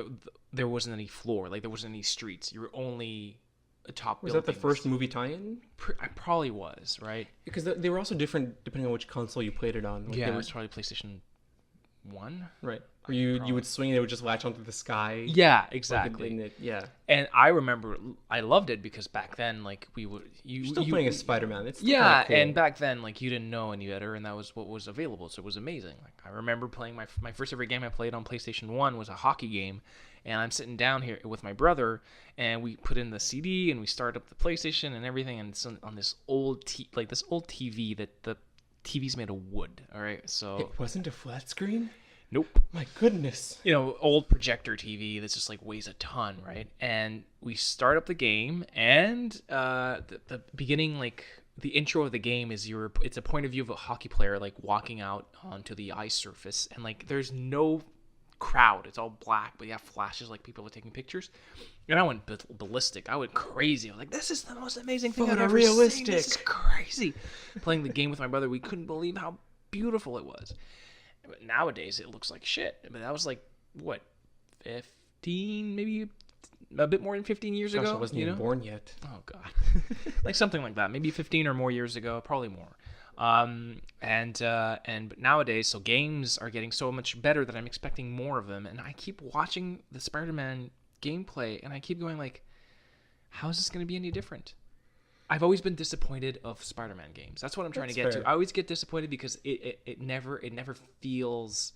There wasn't any floor, like there wasn't any streets. You were only atop. Was that the first movie tie-in? I probably was, right? Because they were also different depending on which console you played it on. Like Yeah, they it were, was probably PlayStation 1. right. Or you would swing and it would just latch onto the sky. Yeah, Like, exactly. yeah. And I remember I loved it because back then, like you Still playing as Spider-Man. It's still yeah, kinda cool. and back then, like you didn't know any better, and that was what was available, so it was amazing. Like I remember playing my first ever game I played on PlayStation 1 was a hockey game, and I'm sitting down here with my brother, and we put in the CD and we started up the PlayStation and everything, and it's on this old TV that the TV's made of wood. All right, so It wasn't a flat screen? nope. My goodness. Old projector TV that's just like weighs a ton, right? And we start up the game, and the beginning, like the intro of the game is it's a point of view of a hockey player like walking out onto the ice surface, and like there's no crowd. It's all black, but you have flashes like people are taking pictures. And I went ballistic. I went crazy. I was like, this is the most amazing thing I've ever seen. This is crazy. Playing the game with my brother, we couldn't believe how beautiful it was. But nowadays, it looks like shit. But that was like, what, 15, maybe a bit more than 15 years ago? I wasn't even born yet. Oh, God. Like something like that. Maybe 15 or more years ago. Probably more. But nowadays, so games are getting so much better that I'm expecting more of them. And I keep watching the Spider-Man gameplay, and I keep going like, how is this going to be any different? I've always been disappointed of Spider-Man games. That's what I'm trying to get to. I always get disappointed because it never feels.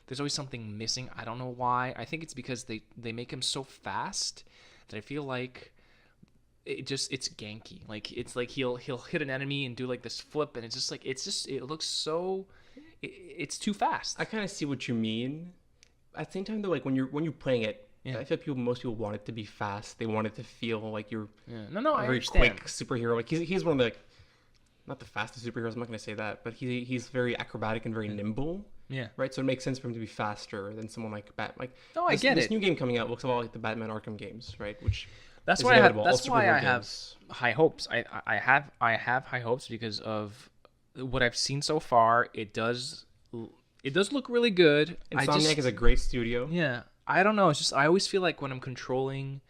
There's always something missing. I don't know why. I think it's because they make him so fast that I feel like it's ganky. Like it's like he'll hit an enemy and do like this flip, and it looks so. It's too fast. I kind of see what you mean. At the same time, though, like when you're playing it, yeah. I feel like most people want it to be fast. They want it to feel like you're a very quick superhero. Like he's one of the, like, not the fastest superheroes. I'm not going to say that, but he's very acrobatic and very nimble. Yeah. Right. So it makes sense for him to be faster than someone like Bat. Like I get it. This new game coming out looks a lot like the Batman Arkham games, right? Which that's why I have high hopes. I have high hopes because of what I've seen so far. It does look really good. Insomniac is a great studio. Yeah. I don't know. It's just I always feel like when I'm controlling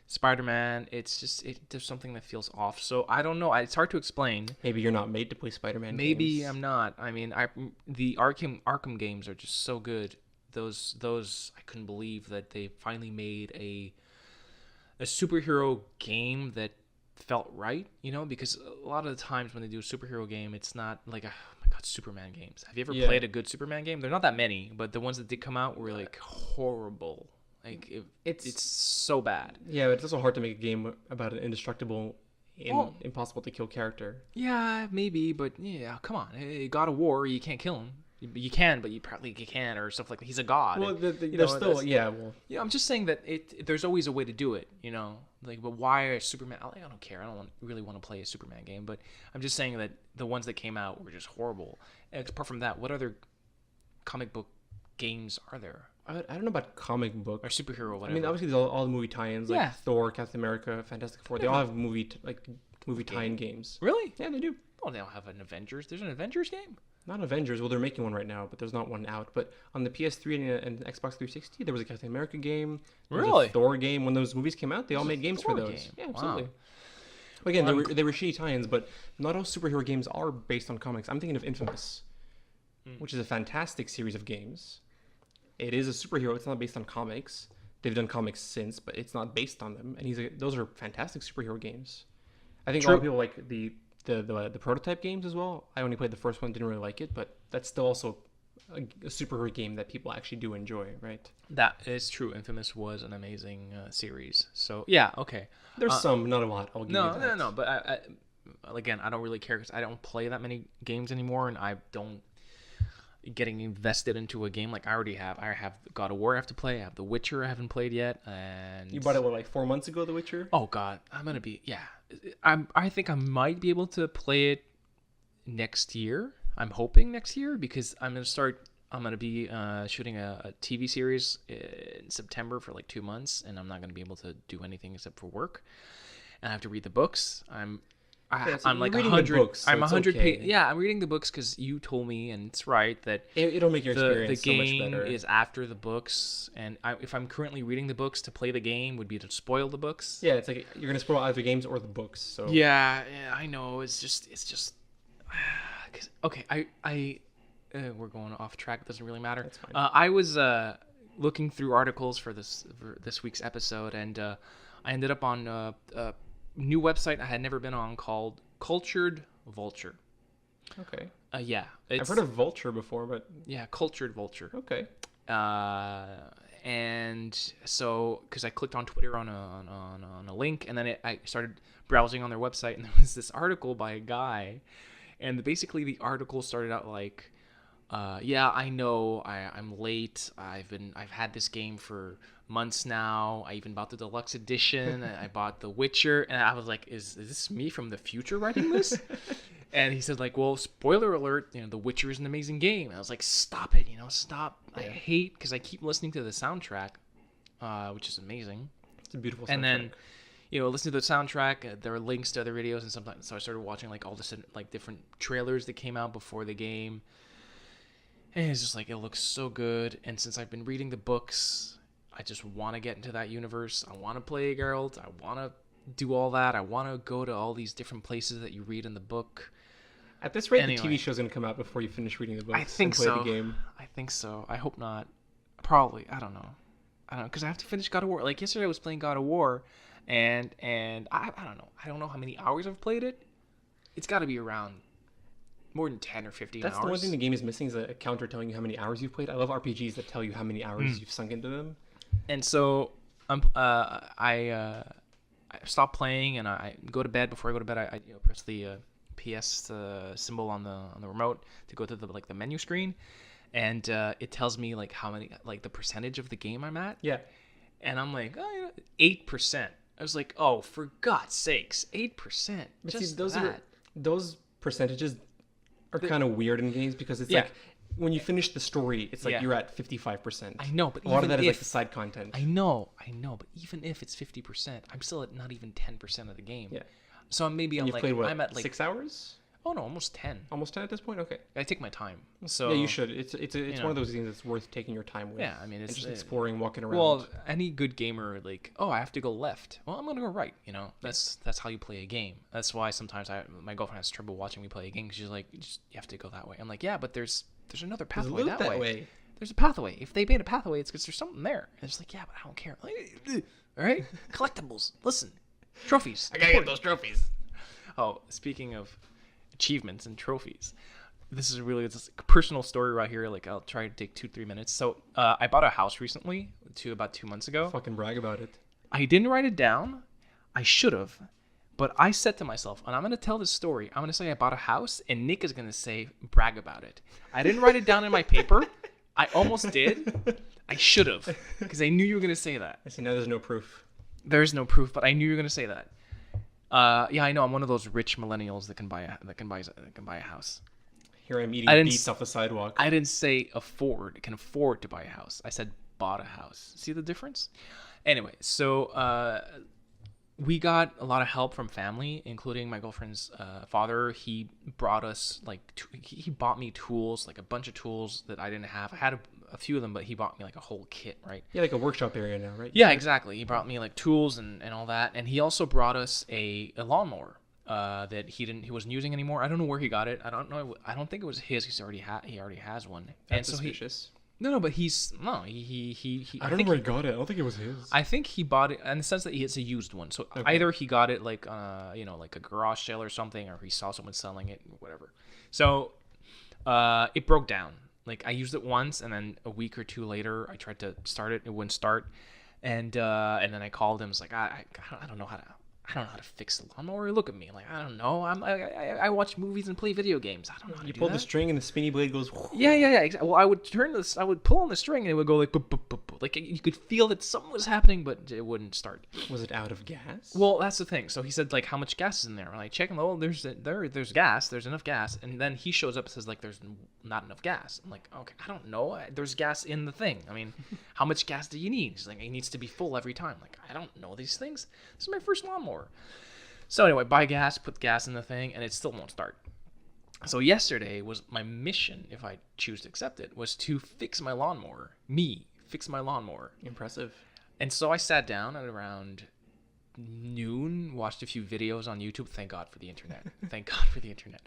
Spider-Man, there's something that feels off. So I don't know. It's hard to explain. Maybe you're not made to play Spider-Man. Maybe I'm not. I mean, the Arkham games are just so good. Those I couldn't believe that they finally made a superhero game that felt right. Because a lot of the times when they do a superhero game, it's not like Superman games. Have you ever played a good Superman game? They're not that many, but the ones that did come out were like horrible. Like it's so bad. Yeah, but it's also hard to make a game about an indestructible, impossible to kill character. Yeah, maybe, but yeah, come on. God of War, you can't kill him. You can, but you probably can't, or stuff like that. He's a god. Well, there's still, yeah. Well, yeah, I'm just saying that there's always a way to do it. Like, but why a Superman? I don't care. I don't really want to play a Superman game, but I'm just saying that the ones that came out were just horrible. And apart from that, what other comic book games are there? I don't know about comic book or superhero, whatever. I mean, obviously, there's all the movie tie-ins, like Thor, Captain America, Fantastic Four. They all have movie tie-in games. Really? Yeah, they do. Oh, they don't have an Avengers. There's an Avengers game. Not Avengers. Well, they're making one right now, but there's not one out. But on the PS3 and Xbox 360, there was a Captain America game. Really? A Thor game. When those movies came out, they all made games for those. Game. Yeah, absolutely. Wow. Again, they were shitty tie-ins, but not all superhero games are based on comics. I'm thinking of Infamous, which is a fantastic series of games. It is a superhero. It's not based on comics. They've done comics since, but it's not based on them. And those are fantastic superhero games. I think a lot of people like the prototype games as well. I only played the first one, didn't really like it, but that's still also a superhero game that people actually do enjoy, right? That is true. Infamous was an amazing series. So yeah, okay. There's some, not a lot. I'll give you that. No. But again, I don't really care because I don't play that many games anymore, and I don't getting invested into a game like I already have. I have God of War I have to play. I have The Witcher I haven't played yet, and you bought it like 4 months ago. The Witcher. Oh God, I think I might be able to play it next year. I'm hoping next year because I'm gonna be shooting a TV series in September for like 2 months, and I'm not gonna be able to do anything except for work. And I have to read the books. I'm like 100 books. So I'm 100 pages. Yeah, I'm reading the books because you told me, and it's right that it'll make your experience so much better. The game is after the books, and if I'm currently reading the books, to play the game would be to spoil the books. Yeah, it's like you're gonna spoil either games or the books. So yeah, I know. It's just. Okay, we're going off track. It doesn't really matter. That's fine. I was looking through articles for this week's episode, and I ended up on a new website I had never been on called Cultured Vulture. Okay. Yeah. I've heard of Vulture before, but yeah, Cultured Vulture. Okay. And so because I clicked on Twitter on a link, and then I started browsing on their website, and there was this article by a guy, and basically the article started out like, yeah, I know I'm late. I've had this game for months now. I even bought the deluxe edition. I bought The Witcher, and I was like, is this me from the future writing this? And he said, like, well, spoiler alert, The Witcher is an amazing game. And I was like, stop it, stop. Yeah. I hate, because I keep listening to the soundtrack, which is amazing. It's a beautiful soundtrack. And then, listening to the soundtrack, there are links to other videos and something. So I started watching, like, all the, like, different trailers that came out before the game. And it's just like, it looks so good. And since I've been reading the books, I just want to get into that universe. I want to play Geralt. I want to do all that. I want to go to all these different places that you read in the book. At this rate, the TV show's going to come out before you finish reading the books. I think and play so. The game. I think so. I hope not. Probably. I don't know. Because I have to finish God of War. Like, yesterday I was playing God of War, and I don't know. I don't know how many hours I've played it. It's got to be around more than 10 or 15 That's hours. the one thing the game is missing, is a counter telling you how many hours you've played. I love RPGs that tell you how many hours you've sunk into them. And so I stop playing and I go to bed. Before I go to bed, I press the PS symbol on the remote to go to the menu screen, and it tells me like how many, like the percentage of the game I'm at. Yeah. And I'm like, 8%. I was like, oh, for God's sakes, 8%. But Just see, those that. those percentages are kind of weird in games, because it's like when you finish the story, it's like you're at 55%. I know, but a lot of that is like the side content. I know, but even if it's 50%, I'm still at not even 10% of the game. Yeah. So maybe I'm like, played, what, I'm at like 6 hours? Oh no, almost 10. Almost 10 at this point? Okay. I take my time. So yeah, you should. It's one of those games that's worth taking your time with. Yeah, I mean, it's just exploring, walking around. Well, any good gamer, like, I have to go left. Well, I'm gonna go right. That's how you play a game. That's why sometimes my girlfriend has trouble watching me play a game. She's like, you have to go that way. I'm like, yeah, but there's another pathway that way. There's a pathway. If they made a pathway, it's because there's something there. And it's like, yeah, but I don't care. Like, all right, collectibles. Listen, trophies. I gotta get those trophies. Oh, speaking of achievements and trophies, this is really just a personal story right here. Like, I'll try to take 2-3 minutes. So I bought a house recently, about 2 months ago. Fucking brag about it. I didn't write it down. I should have, but I said to myself, and I'm going to tell this story, I'm going to say I bought a house, and Nick is going to say brag about it. I didn't write it down in my paper. I almost did. I should have, because I knew you were going to say that. I see. Now there's no proof. There's no proof, but I knew you were going to say that. Yeah, I know. I'm one of those rich millennials that can buy a house. Here I'm eating beets off the sidewalk. I didn't say can afford to buy a house. I said bought a house. See the difference? Anyway, so we got a lot of help from family, including my girlfriend's father. He brought us he bought me tools, like a bunch of tools that I didn't have. I had a few of them, but he bought me like a whole kit, right? Yeah, like a workshop area now, right? Yeah, exactly. He brought me like tools and all that, and he also brought us a lawnmower that he wasn't using anymore. I don't know where he got it. I don't know. I don't think it was his. He already has one. That's suspicious. No, but he. I don't know where he got it. I don't think it was his. I think he bought it in the sense that it's a used one. So either he got it like like a garage sale or something, or he saw someone selling it, or whatever. So it broke down. Like, I used it once, and then a week or two later, I tried to start it. It wouldn't start, and then I called him. I was like, I don't know how to fix the lawnmower. Look at me, like, I don't know. I watch movies and play video games. I don't know how to do You pull that. the string, and the spinny blade goes. Yeah. Exactly. Well, I would pull on the string, and it would go like, boop, boop, boop, boop. Like, you could feel that something was happening, but it wouldn't start. Was it out of gas? Well, that's the thing. So he said, like, how much gas is in there? I'm like, checking. Oh, there's gas. There's enough gas. And then he shows up and says, like, there's not enough gas. I'm like, okay, I don't know. There's gas in the thing. I mean, how much gas do you need? He's like, it needs to be full every time. Like, I don't know these things. This is my first lawnmower. So anyway, buy gas, put gas in the thing, and it still won't start. So yesterday was my mission, if I choose to accept it, was to fix my lawnmower. Fix my lawnmower. Impressive. And so I sat down at around noon, watched a few videos on YouTube. Thank God for the internet. Thank God for the internet.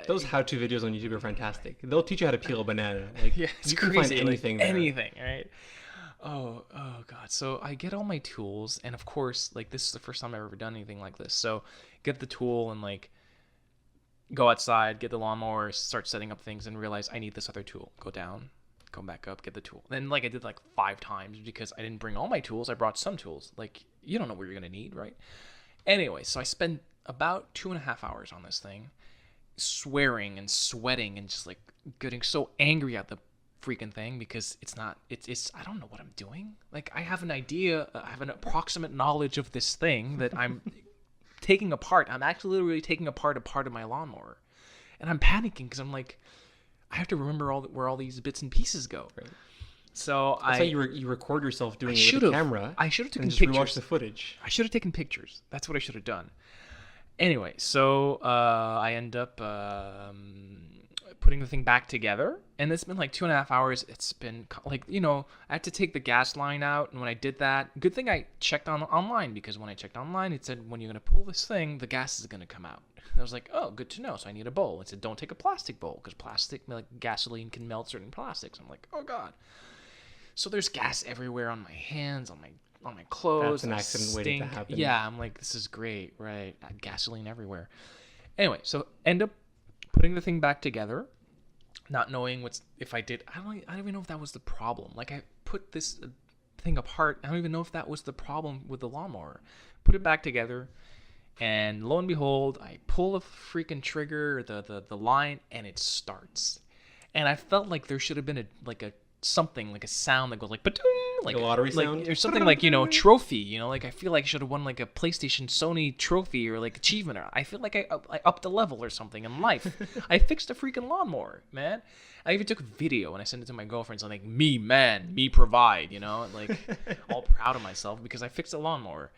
Those how-to videos on YouTube are fantastic. They'll teach you how to peel a banana. Like, yeah, it's you crazy. can find anything there. Anything, right? Oh God. So I get all my tools, and of course, like, this is the first time I've ever done anything like this. So get the tool and like go outside, get the lawnmower, start setting up things, and realize I need this other tool. Go down, come back up, get the tool. Then like I did like 5 times because I didn't bring all my tools. I brought some tools. Like, you don't know what you're gonna need, right? Anyway, so I spent about 2.5 hours on this thing, swearing and sweating and just like getting so angry at the freaking thing because it's I don't know what I'm doing. Like, I have an idea, I have an approximate knowledge of this thing that I'm I'm actually literally taking apart a part of my lawnmower, and I'm panicking because I'm like, I have to remember where all these bits and pieces go. Right. So That's how you record yourself doing it with a camera. I should have taken and just pictures. rewatch the footage. I should have taken pictures. That's what I should have done. Anyway, so I end up putting the thing back together, and it's been like 2.5 hours. It's been like, I had to take the gas line out, and when I did that, good thing I checked online, because when I checked online, it said when you're gonna pull this thing, the gas is gonna come out. And I was like, oh, good to know. So I need a bowl. It said don't take a plastic bowl because plastic, like gasoline, can melt certain plastics. I'm like, oh god. So there's gas everywhere on my hands, on my clothes. That's an accident waiting to happen. Yeah, I'm like, this is great, right? Gasoline everywhere. Anyway, so end up putting the thing back together, not knowing if I don't even know if that was the problem. Like, I put this thing apart. I don't even know if that was the problem with the lawnmower. Put it back together, and lo and behold, I pull the freaking trigger, the line, and it starts. And I felt like there should have been something like a sound that goes like ba-ding, like a lottery sound, or something like, trophy, like I feel like I should have won like a PlayStation Sony trophy or like achievement, or I feel like I upped a level or something in life. I fixed a freaking lawnmower, man. I even took a video and I sent it to my girlfriend, so I'm like, me provide, like all proud of myself because I fixed a lawnmower.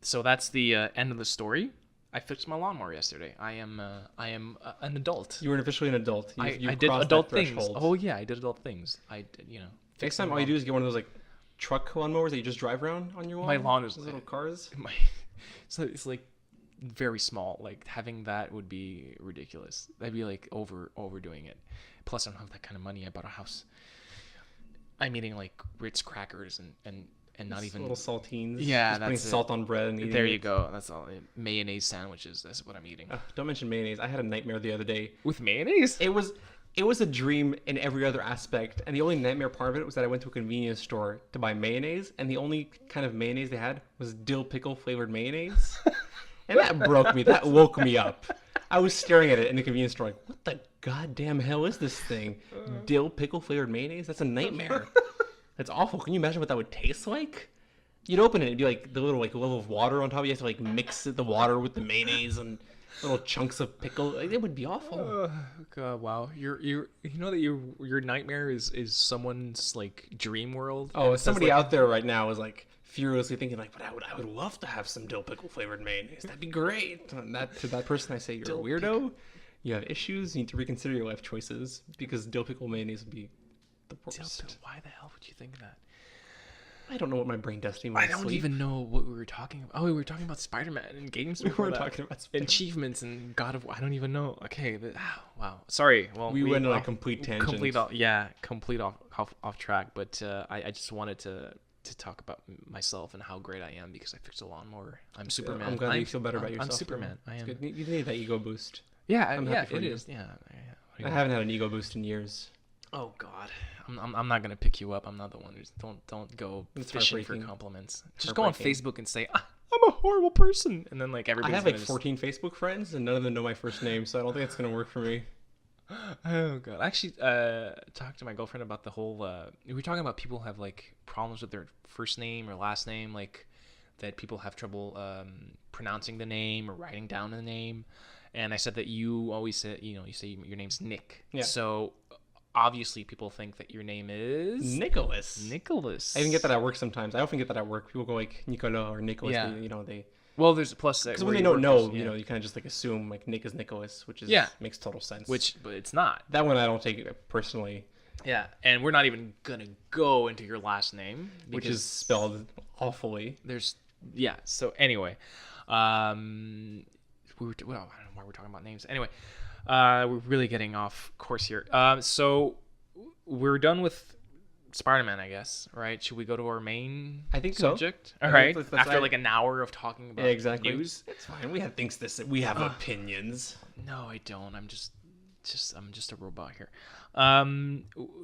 So that's the end of the story. I fixed my lawnmower yesterday. I am an adult. You were officially an adult. I did adult things. Oh yeah, I did adult things. I did, Next time, all you do is get one of those like truck lawnmowers that you just drive around on your lawn. My lawn is those little cars. So it's like very small. Like having that would be ridiculous. That'd be like overdoing it. Plus, I don't have that kind of money. I bought a house. I'm eating like Ritz crackers and not even little saltines. Yeah, just that's putting salt on bread and eating there it. you go. That's all. Mayonnaise sandwiches. That's what I'm eating. Don't mention mayonnaise. I had a nightmare the other day with mayonnaise. It was a dream in every other aspect, and the only nightmare part of it was that I went to a convenience store to buy mayonnaise, and the only kind of mayonnaise they had was dill pickle flavored mayonnaise, and that broke me. That woke me up. I was staring at it in the convenience store like, what the goddamn hell is this thing? Dill pickle flavored mayonnaise? That's a nightmare. That's awful. Can you imagine what that would taste like? You'd open it, it'd be like the little level of water on top. You have to like mix the water with the mayonnaise and little chunks of pickle. It would be awful. God, wow. You know that your nightmare is someone's like dream world. Oh, somebody out there right now is like furiously thinking like, but I would love to have some dill pickle flavored mayonnaise. That'd be great. And to that person, I say you're a weirdo. You have issues. You need to reconsider your life choices because dill pickle mayonnaise would be the worst. Why the hell would you think that? I don't know what my brain does to me. I don't even know what we were talking about. Oh, we were talking about Spider-Man and games. We were talking about Spider-Man. Achievements and God of War. I don't even know. Okay, wow. Sorry. Well, we went on a complete tangent. Complete off track. But I just wanted to talk about myself and how great I am because I fixed a lawnmower. I'm Superman. I'm glad you feel better about yourself. I'm Superman. I am. Good. You need that ego boost. Yeah, it is. Yeah. I haven't had an ego boost in years. Oh God, I'm not gonna pick you up. I'm not the one who's don't go fishing for compliments. Just go on Facebook and say I'm a horrible person, and then like everybody. I have like 14 Facebook friends, and none of them know my first name, so I don't think it's gonna work for me. Oh God, I actually talked to my girlfriend about the whole. We were talking about people have like problems with their first name or last name, like that people have trouble pronouncing the name or writing down the name, and I said that you always say you say your name's Nick. Yeah. So. Obviously, people think that your name is Nicholas. I even get that at work sometimes. I often get that at work. People go like Nicola or Nicholas. Yeah. They. Well, there's a plus because when they don't know, you kind of just like assume like Nick is Nicholas, which is makes total sense. But it's not. That one I don't take it personally. Yeah, and we're not even gonna go into your last name, which is spelled awfully. So anyway, I don't know why we're talking about names. Anyway. We're really getting off course here. So we're done with Spider-Man, I guess, right? Should we go to our main subject? So. All right. After like an hour of talking about news. It's fine. We have things to say. We have opinions. No, I don't. I'm just a robot here.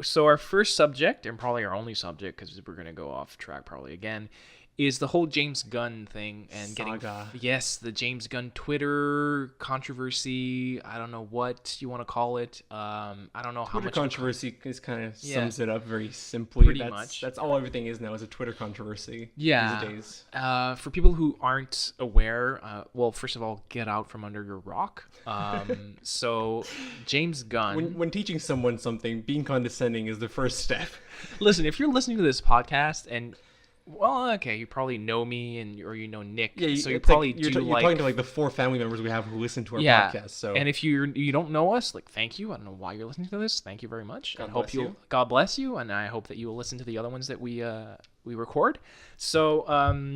So our first subject, and probably our only subject, because we're gonna go off track probably again, is the whole James Gunn thing and Saga. the James Gunn Twitter controversy. I don't know what you want to call it. I don't know how Twitter much controversy is kind of Yeah. sums it up very simply. Pretty much. That's all everything is now, is a Twitter controversy these days. For people who aren't aware, well, first of all, get out from under your rock. So James Gunn. When teaching someone something, being condescending is the first step. Listen, if you're listening to this podcast and well, okay, you probably know me or you know Nick, Yeah, so you it's probably like, you're do talking to like the 4 family members we have who listen to our yeah. podcast. So And if you don't know us, like thank you. I don't know why you're listening to this. Thank you very much. God I hope bless you. God bless you, and I hope that you will listen to the other ones that we record. So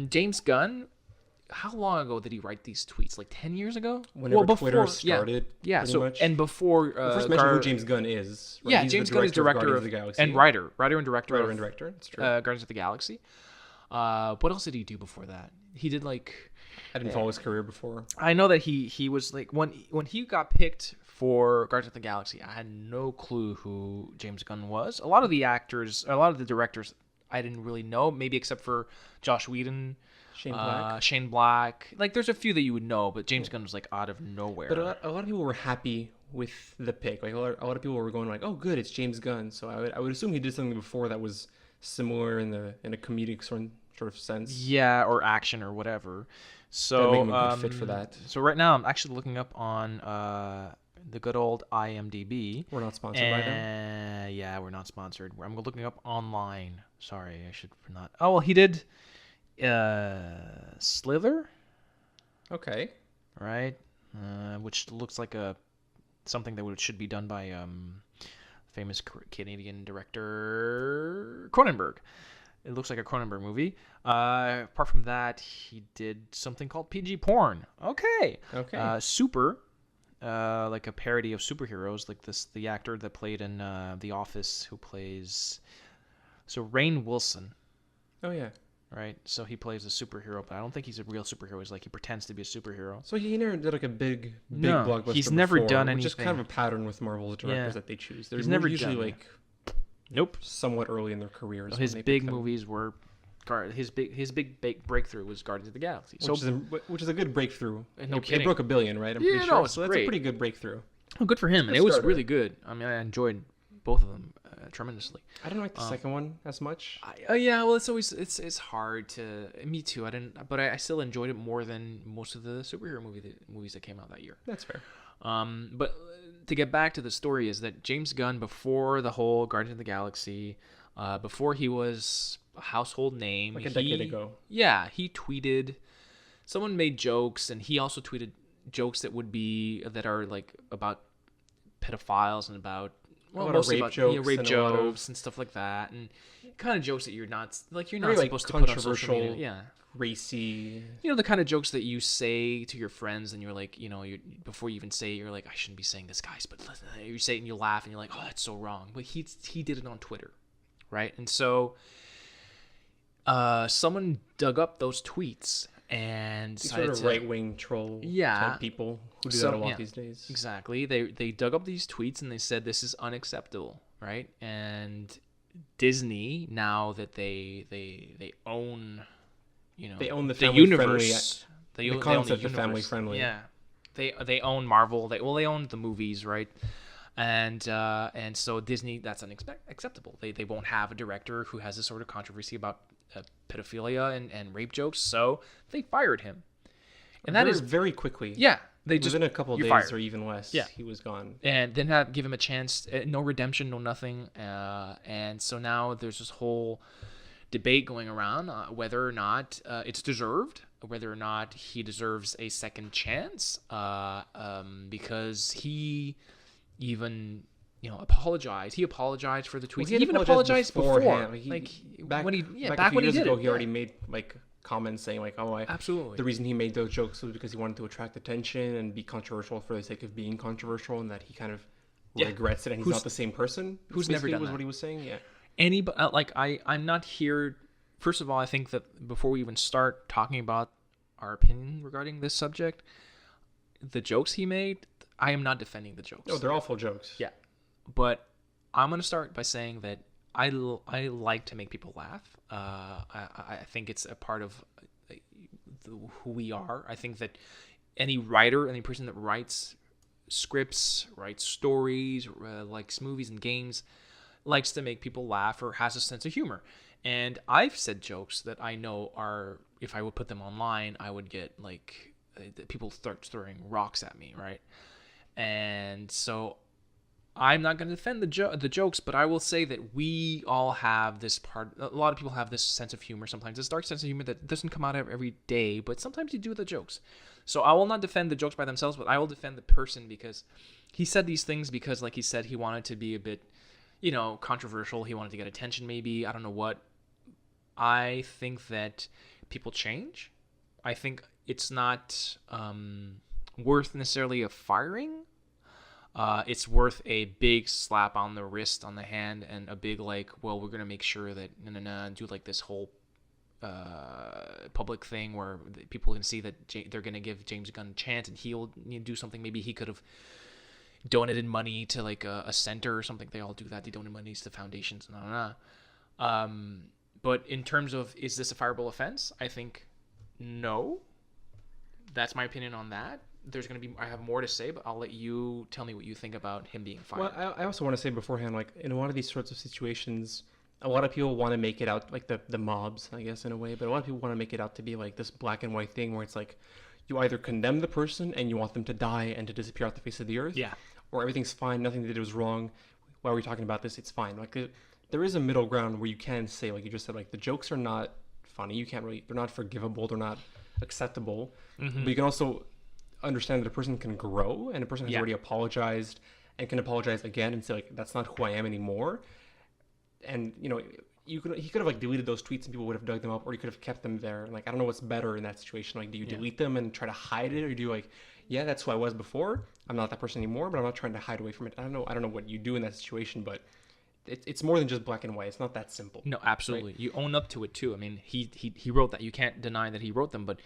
James Gunn, how long ago did he write these tweets? Like 10 years ago? whenever Twitter started, Yeah. pretty So much. and before First mention who James Gunn is. Right? Yeah, He's James the Gunn is director Guardians of the Galaxy. and writer and director Writer of and director. That's true. Guardians of the Galaxy. What else did he do before that? He did like I didn't follow his career before. I know that he was like when he got picked for Guardians of the Galaxy, I had no clue who James Gunn was. A lot of the directors, I didn't really know, maybe except for Josh Whedon, Shane Black. Like there's a few that you would know, but James Gunn was like out of nowhere. But a lot of people were happy with the pick. Like a lot of people were going like, "Oh, good, it's James Gunn." So I would assume he did something before that was similar in a comedic sort of sense. Yeah, or action or whatever. So That'd make him a good fit for that. So right now I'm actually looking up on the good old IMDb. We're not sponsored by them. Yeah, we're not sponsored. I'm looking up online. Sorry, I should not. Oh well, he did Slither, Okay. right? Which looks like something that should be done by famous Canadian director Cronenberg. It looks like a Cronenberg movie. Apart from that, he did something called PG porn. Okay. Super, like a parody of superheroes, like the actor that played in The Office, who plays Rainn Wilson. Oh yeah. Right, so he plays a superhero, but I don't think he's a real superhero. He's like he pretends to be a superhero. So he never did like a big No, blockbuster. he's never before, done which is kind of anything. a pattern with Marvel's directors Yeah. that they choose. They're He's never usually done like Nope. somewhat early in their careers. His when they big pick them. movies were his big breakthrough was Guardians of the Galaxy. Which is a good breakthrough. No It kidding. broke $1 billion, right? I'm Yeah, pretty no, sure. it's So that's great. a pretty good breakthrough. Oh, good for him, and good it was starter. really good. I mean, I enjoyed both of them tremendously. I didn't like the second one as much. Yeah, well, it's hard to. Me too. I didn't, but I still enjoyed it more than most of the superhero movies that came out that year. That's fair. But to get back to the story is that James Gunn, before the whole Guardians of the Galaxy, before he was a household name, Like a decade ago. Yeah, he tweeted. Someone made jokes, and he also tweeted jokes that are like about pedophiles and about mostly rape jokes rape and a lot of- jokes and stuff like that, and kind of jokes that you're not Very, supposed to put on social controversial, media. Yeah. racy. You know, the kind of jokes that you say to your friends and you're like, before you even say it, you're like, I shouldn't be saying this, guys, but you say it and you laugh and you're like, oh, that's so wrong. But he did it on Twitter, right? And so someone dug up those tweets and These sort of right-wing troll type people who do that a lot these days. Exactly. They dug up these tweets and they said this is unacceptable, right? And Disney, now that they own, they own the the family universe, friendly. The concept of family friendly. Yeah, they own Marvel. They own the movies, right? And so Disney, that's unacceptable. They won't have a director who has this sort of controversy about pedophilia and rape jokes, so they fired him. And that is very quickly. Yeah, they just within a couple of days fired. or even less. Yeah. He was gone. And then give him a chance. No redemption, no nothing. And so now there's this whole debate going around whether or not it's deserved, whether or not he deserves a second chance, because he even apologized. He apologized for the tweets. Well, he even apologized before. Back when he years did ago, it. he already made like comments saying like, absolutely. The reason he made those jokes was because he wanted to attract attention and be controversial for the sake of being controversial, and that he kind of regrets it, and he's not the same person. Who's never done was that. what he was saying. Yeah. I'm not here. First of all, I think that before we even start talking about our opinion regarding this subject, the jokes he made, I am not defending the jokes. No, they're awful jokes. Yeah. But I'm going to start by saying that I like to make people laugh. I think it's a part of who we are. I think that any writer, any person that writes scripts, writes stories, likes movies and games, likes to make people laugh or has a sense of humor. And I've said jokes that I know are, if I would put them online, I would get like people start throwing rocks at me, right? And so I'm not going to defend the jokes, but I will say that we all have this part. A lot of people have this sense of humor sometimes. This dark sense of humor that doesn't come out every day, but sometimes you do the jokes. So I will not defend the jokes by themselves, but I will defend the person because he said these things because, like he said, he wanted to be a bit, controversial. He wanted to get attention, maybe. I don't know what. I think that people change. I think it's not worth necessarily a firing. It's worth a big slap on the wrist, on the hand, and a big well, we're gonna make sure that do like this whole public thing where people can see that they're gonna give James Gunn a chance, and he'll do something. Maybe he could have donated money to like a center or something. They all do that. They donate money to foundations. But in terms of, is this a fireable offense? I think no. That's my opinion on that. I have more to say, but I'll let you tell me what you think about him being fired. Well, I also want to say beforehand, like in a lot of these sorts of situations, a lot of people want to make it out like the mobs, I guess, in a way, but a lot of people want to make it out to be like this black and white thing where it's like you either condemn the person and you want them to die and to disappear off the face of the earth, yeah, or everything's fine, nothing they did was wrong. Why are we talking about this? It's fine. Like there is a middle ground where you can say, like you just said, like the jokes are not funny. You can't really, they're not forgivable. They're not acceptable. Mm-hmm. But you can also understand that a person can grow, and a person has already apologized and can apologize again and say like, that's not who I am anymore. And he could have like deleted those tweets and people would have dug them up, or you could have kept them there. And like, I don't know what's better in that situation. Like, do you delete them and try to hide it, or do you like, yeah, that's who I was before. I'm not that person anymore, but I'm not trying to hide away from it. I don't know what you do in that situation, but it's more than just black and white. It's not that simple. No, absolutely. Right? You own up to it too. I mean, he wrote that. You can't deny that he wrote them, but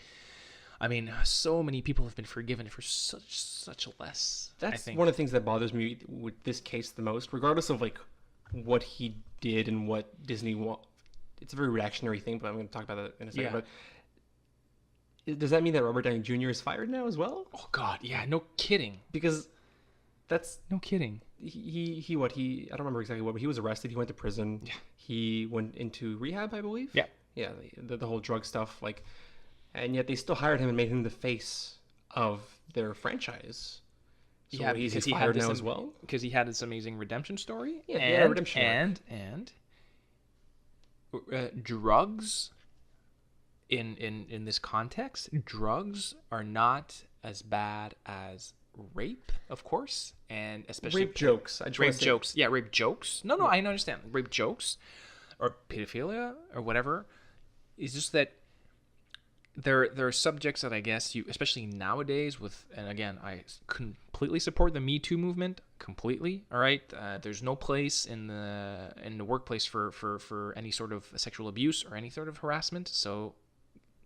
I mean, so many people have been forgiven for such less. That's one of the things that bothers me with this case the most, regardless of like what he did and what Disney want. It's a very reactionary thing, but I'm going to talk about that in a second. Yeah. But does that mean that Robert Downey Jr. is fired now as well? Oh God, yeah, no kidding. Because that's no kidding. He I don't remember exactly what, but he was arrested. He went to prison. Yeah. He went into rehab, I believe. Yeah. Yeah, the whole drug stuff, like, and yet they still hired him and made him the face of their franchise. So yeah, he's fired now as well because he had this amazing redemption story. Yeah, and redemption and drugs. In this context, drugs are not as bad as rape, of course, and especially rape jokes. Rape jokes. Yeah, rape jokes. No, I understand. Rape jokes or pedophilia or whatever. It's just that there are subjects that I guess you, especially nowadays with, and again, I completely support the Me Too movement. Completely. All right. There's no place in the workplace for any sort of sexual abuse or any sort of harassment. So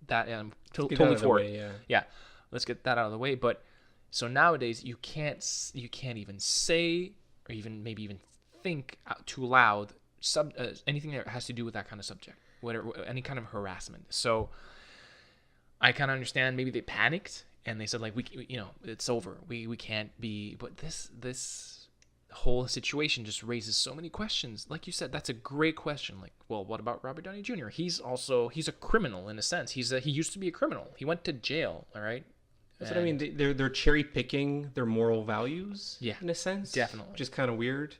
that I'm totally for it. Yeah. Let's get that out of the way. But so nowadays you can't even say or even maybe even think out too loud anything that has to do with that kind of subject, whatever, any kind of harassment. So I kind of understand maybe they panicked and they said like it's over. We can't be. But this whole situation just raises so many questions. Like you said, that's a great question. Like, well, what about Robert Downey Jr.? He's a criminal in a sense. He used to be a criminal. He went to jail. All right. That's what I mean. They're cherry picking their moral values. Yeah, in a sense, definitely, which is kind of weird.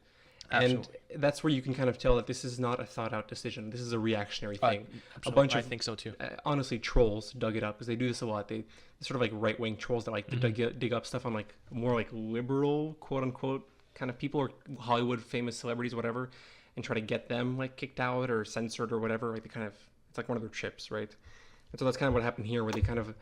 Absolutely. And that's where you can kind of tell that this is not a thought out decision. This is a reactionary thing. A bunch of, I think so too. Honestly, trolls dug it up because they do this a lot. They sort of like right wing trolls that like to dig up stuff on like more like liberal quote unquote kind of people or Hollywood famous celebrities, whatever, and try to get them like kicked out or censored or whatever. Like it's like one of their chips, right? And so that's kind of what happened here, where they kind of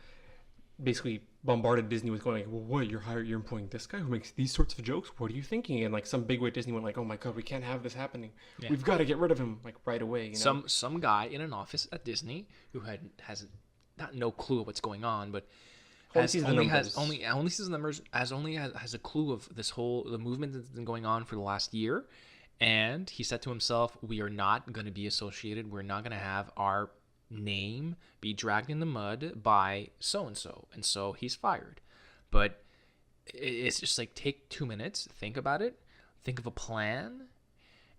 basically bombarded Disney with going like, well, what, you're employing this guy who makes these sorts of jokes? What are you thinking? And like some bigwig at Disney went like, oh my God, we can't have this happening. Yeah. We've got to get rid of him like right away. You know? Some guy in an office at Disney who has not no clue of what's going on, but has a clue of the movement that's been going on for the last year, And he said to himself, we are not going to be associated. We're not going to have our name be dragged in the mud by so and so. And so he's fired. But it's just like, take 2 minutes, think about it, think of a plan,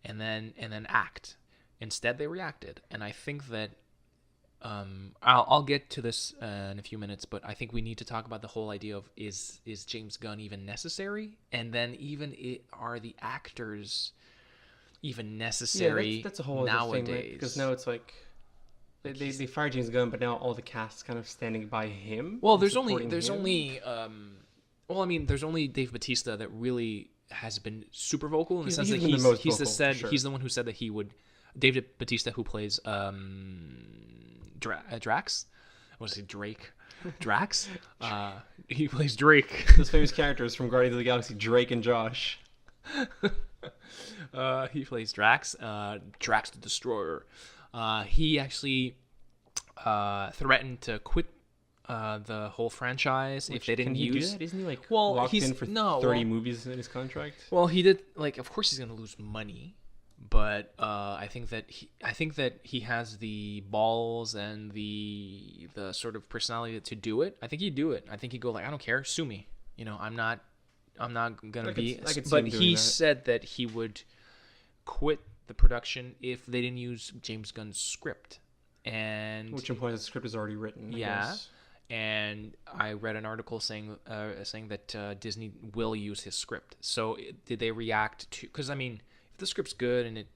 and then act. Instead, they reacted. And I think that I'll get to this in a few minutes, but I think we need to talk about the whole idea of is James Gunn even necessary? And then are the actors even necessary that's a whole other thing, right? Because now it's like they fired James Gunn, but now all the cast's kind of standing by him. Well, there's only there's only Dave Bautista that really has been super vocal in the sense that he's the one who said that he would. David Bautista, who plays Drax. I want to say Drake. Drax. He plays Drake. Those famous characters from Guardians of the Galaxy, Drake and Josh. He plays Drax. Drax the Destroyer. He actually threatened to quit the whole franchise if they didn't use. Do that? Isn't he locked in for 30 movies in his contract? Well, he did. Of course, he's going to lose money. But I think that he has the balls and the sort of personality to do it. I think he'd do it. I think he'd go I don't care, sue me. I'm not gonna be. But he said that he would quit the production if they didn't use James Gunn's script, which implies the script is already written. I guess. And I read an article saying that Disney will use his script. So did they react to? Because if the script's good and it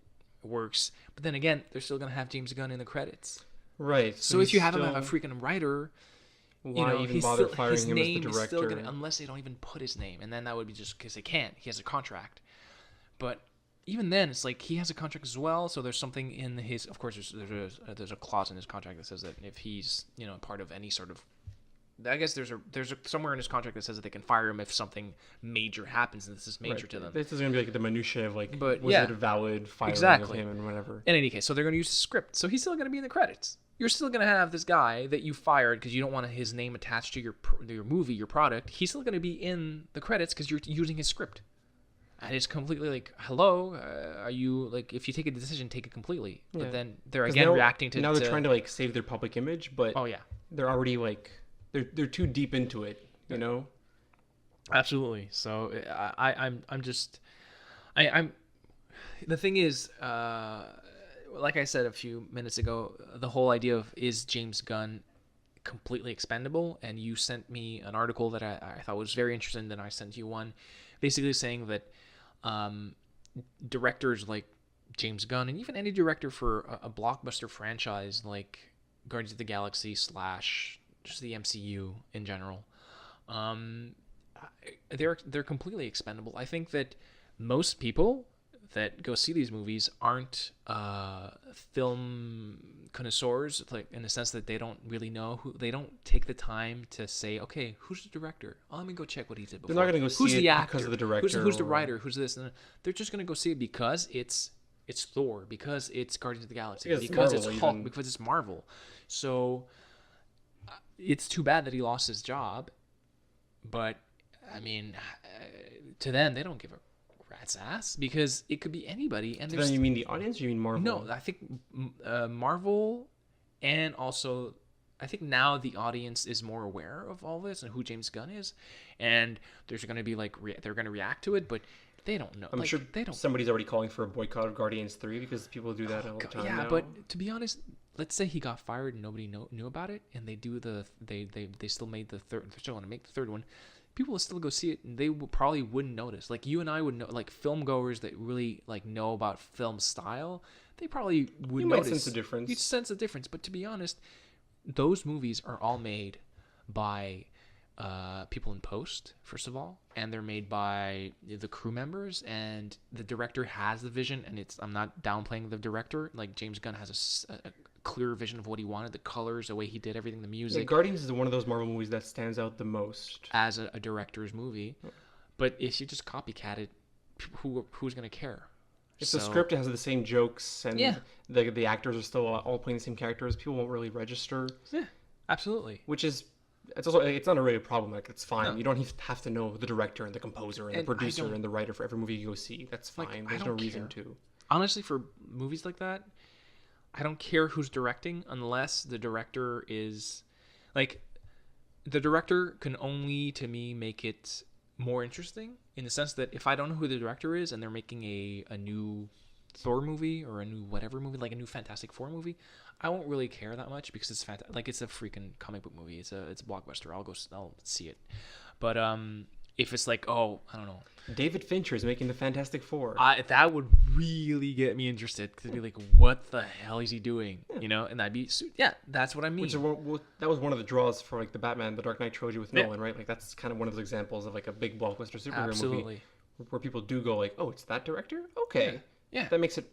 works, but then again, they're still gonna have James Gunn in the credits, right? So if you have him as a freaking writer, why even bother firing him as the director? Still unless they don't even put his name, and then that would be just because they can't. He has a contract, but even then, it's like he has a contract as well. So there's something in his. Of course, there's a clause in his contract that says that if he's part of any sort of. I guess there's somewhere in his contract that says that they can fire him if something major happens, and this is major to them. This is going to be the minutiae of was it a valid firing of him and whatever. In any case, so they're going to use the script. So he's still going to be in the credits. You're still going to have this guy that you fired because you don't want his name attached to your movie, your product. He's still going to be in the credits because you're using his script. And it's completely hello, are you if you take a decision, take it completely. Yeah. But then they're again reacting to. Now they're trying to save their public image, but they're already They're too deep into it, Absolutely. So I'm the thing is, like I said a few minutes ago, the whole idea of is James Gunn completely expendable? And you sent me an article that I thought was very interesting. Then I sent you one, basically saying that directors like James Gunn, and even any director for a blockbuster franchise like Guardians of the Galaxy / just the MCU in general, they're completely expendable. I think that most people that go see these movies aren't film connoisseurs, in the sense that they don't really know they don't take the time to say, okay, who's the director? Oh, let me go check what he did before. They're not going to go who's see the it actor? Because of the director. Who's the writer? Who's this? And they're just going to go see it because it's Thor, because it's Guardians of the Galaxy, because it's Hulk, because it's Marvel. So it's too bad that he lost his job, but to them, they don't give a rat's ass because it could be anybody. And then you mean the audience, or you mean Marvel? No, I think Marvel, and also I think now the audience is more aware of all this and who James Gunn is, and there's going to be they're going to react to it, but they don't know. I'm sure they don't. Somebody's already calling for a boycott of Guardians 3 because people do that all the time. Yeah, now. But to be honest, let's say he got fired and nobody knew about it, and they still made the third. They're still going to make the third one. People will still go see it, and they probably wouldn't notice. You and I would know, film goers that really know about film style. They probably would notice. You might sense a difference. You'd sense a difference, but to be honest, those movies are all made by people in post, first of all, and they're made by the crew members, and the director has the vision. And I'm not downplaying the director. James Gunn has a clear vision of what he wanted, the colors, the way he did everything, the music. Guardians is one of those Marvel movies that stands out the most as a director's movie. But if you just copycat it, who's going to care? If the script has the same jokes and the actors are still all playing the same characters, people won't really register. Yeah, absolutely. Which is it's also, it's not a really problem. Like, it's fine. No. You don't have to know the director and the composer and the And I producer don't- and the writer for every movie you go see. That's Like, fine. I There's no don't reason care. to. Honestly, for movies like that, I don't care who's directing unless the director is like the director can only to me make it more interesting in the sense that if I don't know who the director is and they're making a new Thor movie or a new whatever movie, like a new Fantastic Four movie, I won't really care that much because like it's a freaking comic book movie. It's a blockbuster. I'll see it. But if it's like, oh, I don't know, David Fincher is making the Fantastic Four. that would really get me interested to be like, what the hell is he doing? You know, and that'd be yeah, that's what I mean. Which is that was one of the draws for like the Batman, the Dark Knight trilogy with Yeah. Nolan, right? Like that's kind of one of those examples of like a big blockbuster superhero movie Absolutely. where people do go like, oh, it's that director? Okay, Yeah. that makes it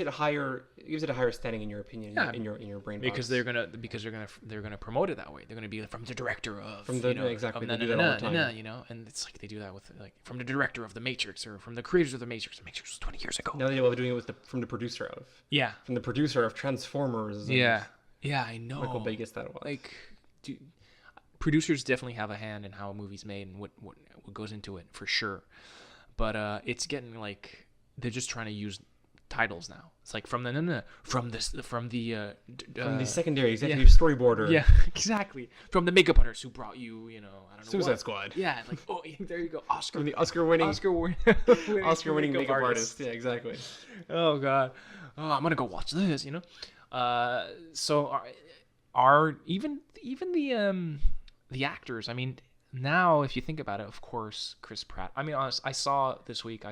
a higher, it gives it a higher standing in your opinion, Yeah. in your brain Because box. they're gonna promote it that way. They're gonna be from the director of From the- you know, exactly, of they do that all the time. you know, and it's like they do that with like from the director of the Matrix or from the creators of the Matrix. The Matrix was 20 years ago. Now they're doing it with from the producer of Yeah, Transformers. And yeah, I know. Michael Bay gets that a lot. Like, producers definitely have a hand in how a movie's made and what goes into it for sure. But it's getting like they're just trying to use titles now. It's like from the secondary executive storyboarder. Yeah, exactly. From the makeup artist who brought you, I don't know. Suicide what. Squad. Yeah, like oh, there you go, Oscar. From the Oscar-winning Oscar-winning makeup artist. Yeah, exactly. Oh god. Oh, I'm gonna go watch this. So are even the actors. I mean, now if you think about it, of course, Chris Pratt. I mean, honest, I saw this week.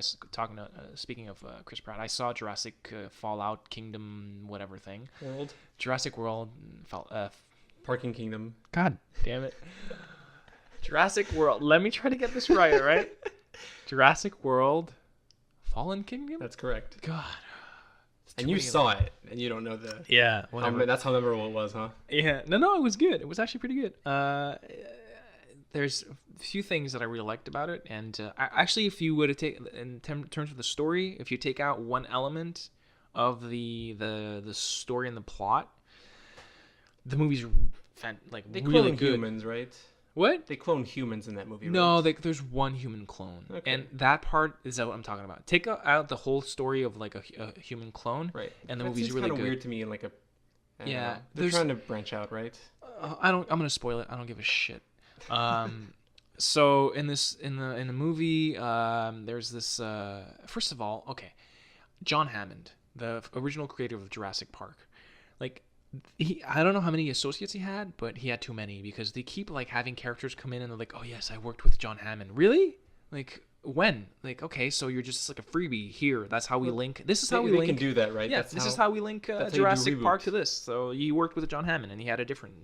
Speaking of Chris Pratt, I saw Jurassic Fallout Kingdom whatever thing. World. Jurassic World. Parking Kingdom. God damn it. Jurassic World. Let me try to get this right. All right. Jurassic World. Fallen Kingdom. That's correct. God. And you saw it, and you don't know the. Yeah. That's how memorable it was, huh? Yeah. No, it was good. It was actually pretty good. There's a few things that I really liked about it, and actually, if you were to take in terms of the story, if you take out one element of the story and the plot, the movie's They really clone good. humans, right? What? They clone humans in that movie. No, right? there's one human clone, Okay. and that part is what I'm talking about. Take out the whole story of like a human clone, Right. And the That movie's seems really kind good. of weird to me in like a. I don't Yeah, know. They're there's- trying to branch out, right? I'm gonna spoil it. I don't give a shit. So in the movie, there's this. First of all, okay, John Hammond, the original creator of Jurassic Park, like I don't know how many associates he had, but he had too many because they keep like having characters come in and they're like, oh yes, I worked with John Hammond. Really? Like when? Like okay, so you're just like a freebie here. That's how we link. This is how we They link. can do that, right? Yeah, this is how we link that's how you do Jurassic Park reboot. to this. So you worked with John Hammond, and he had a different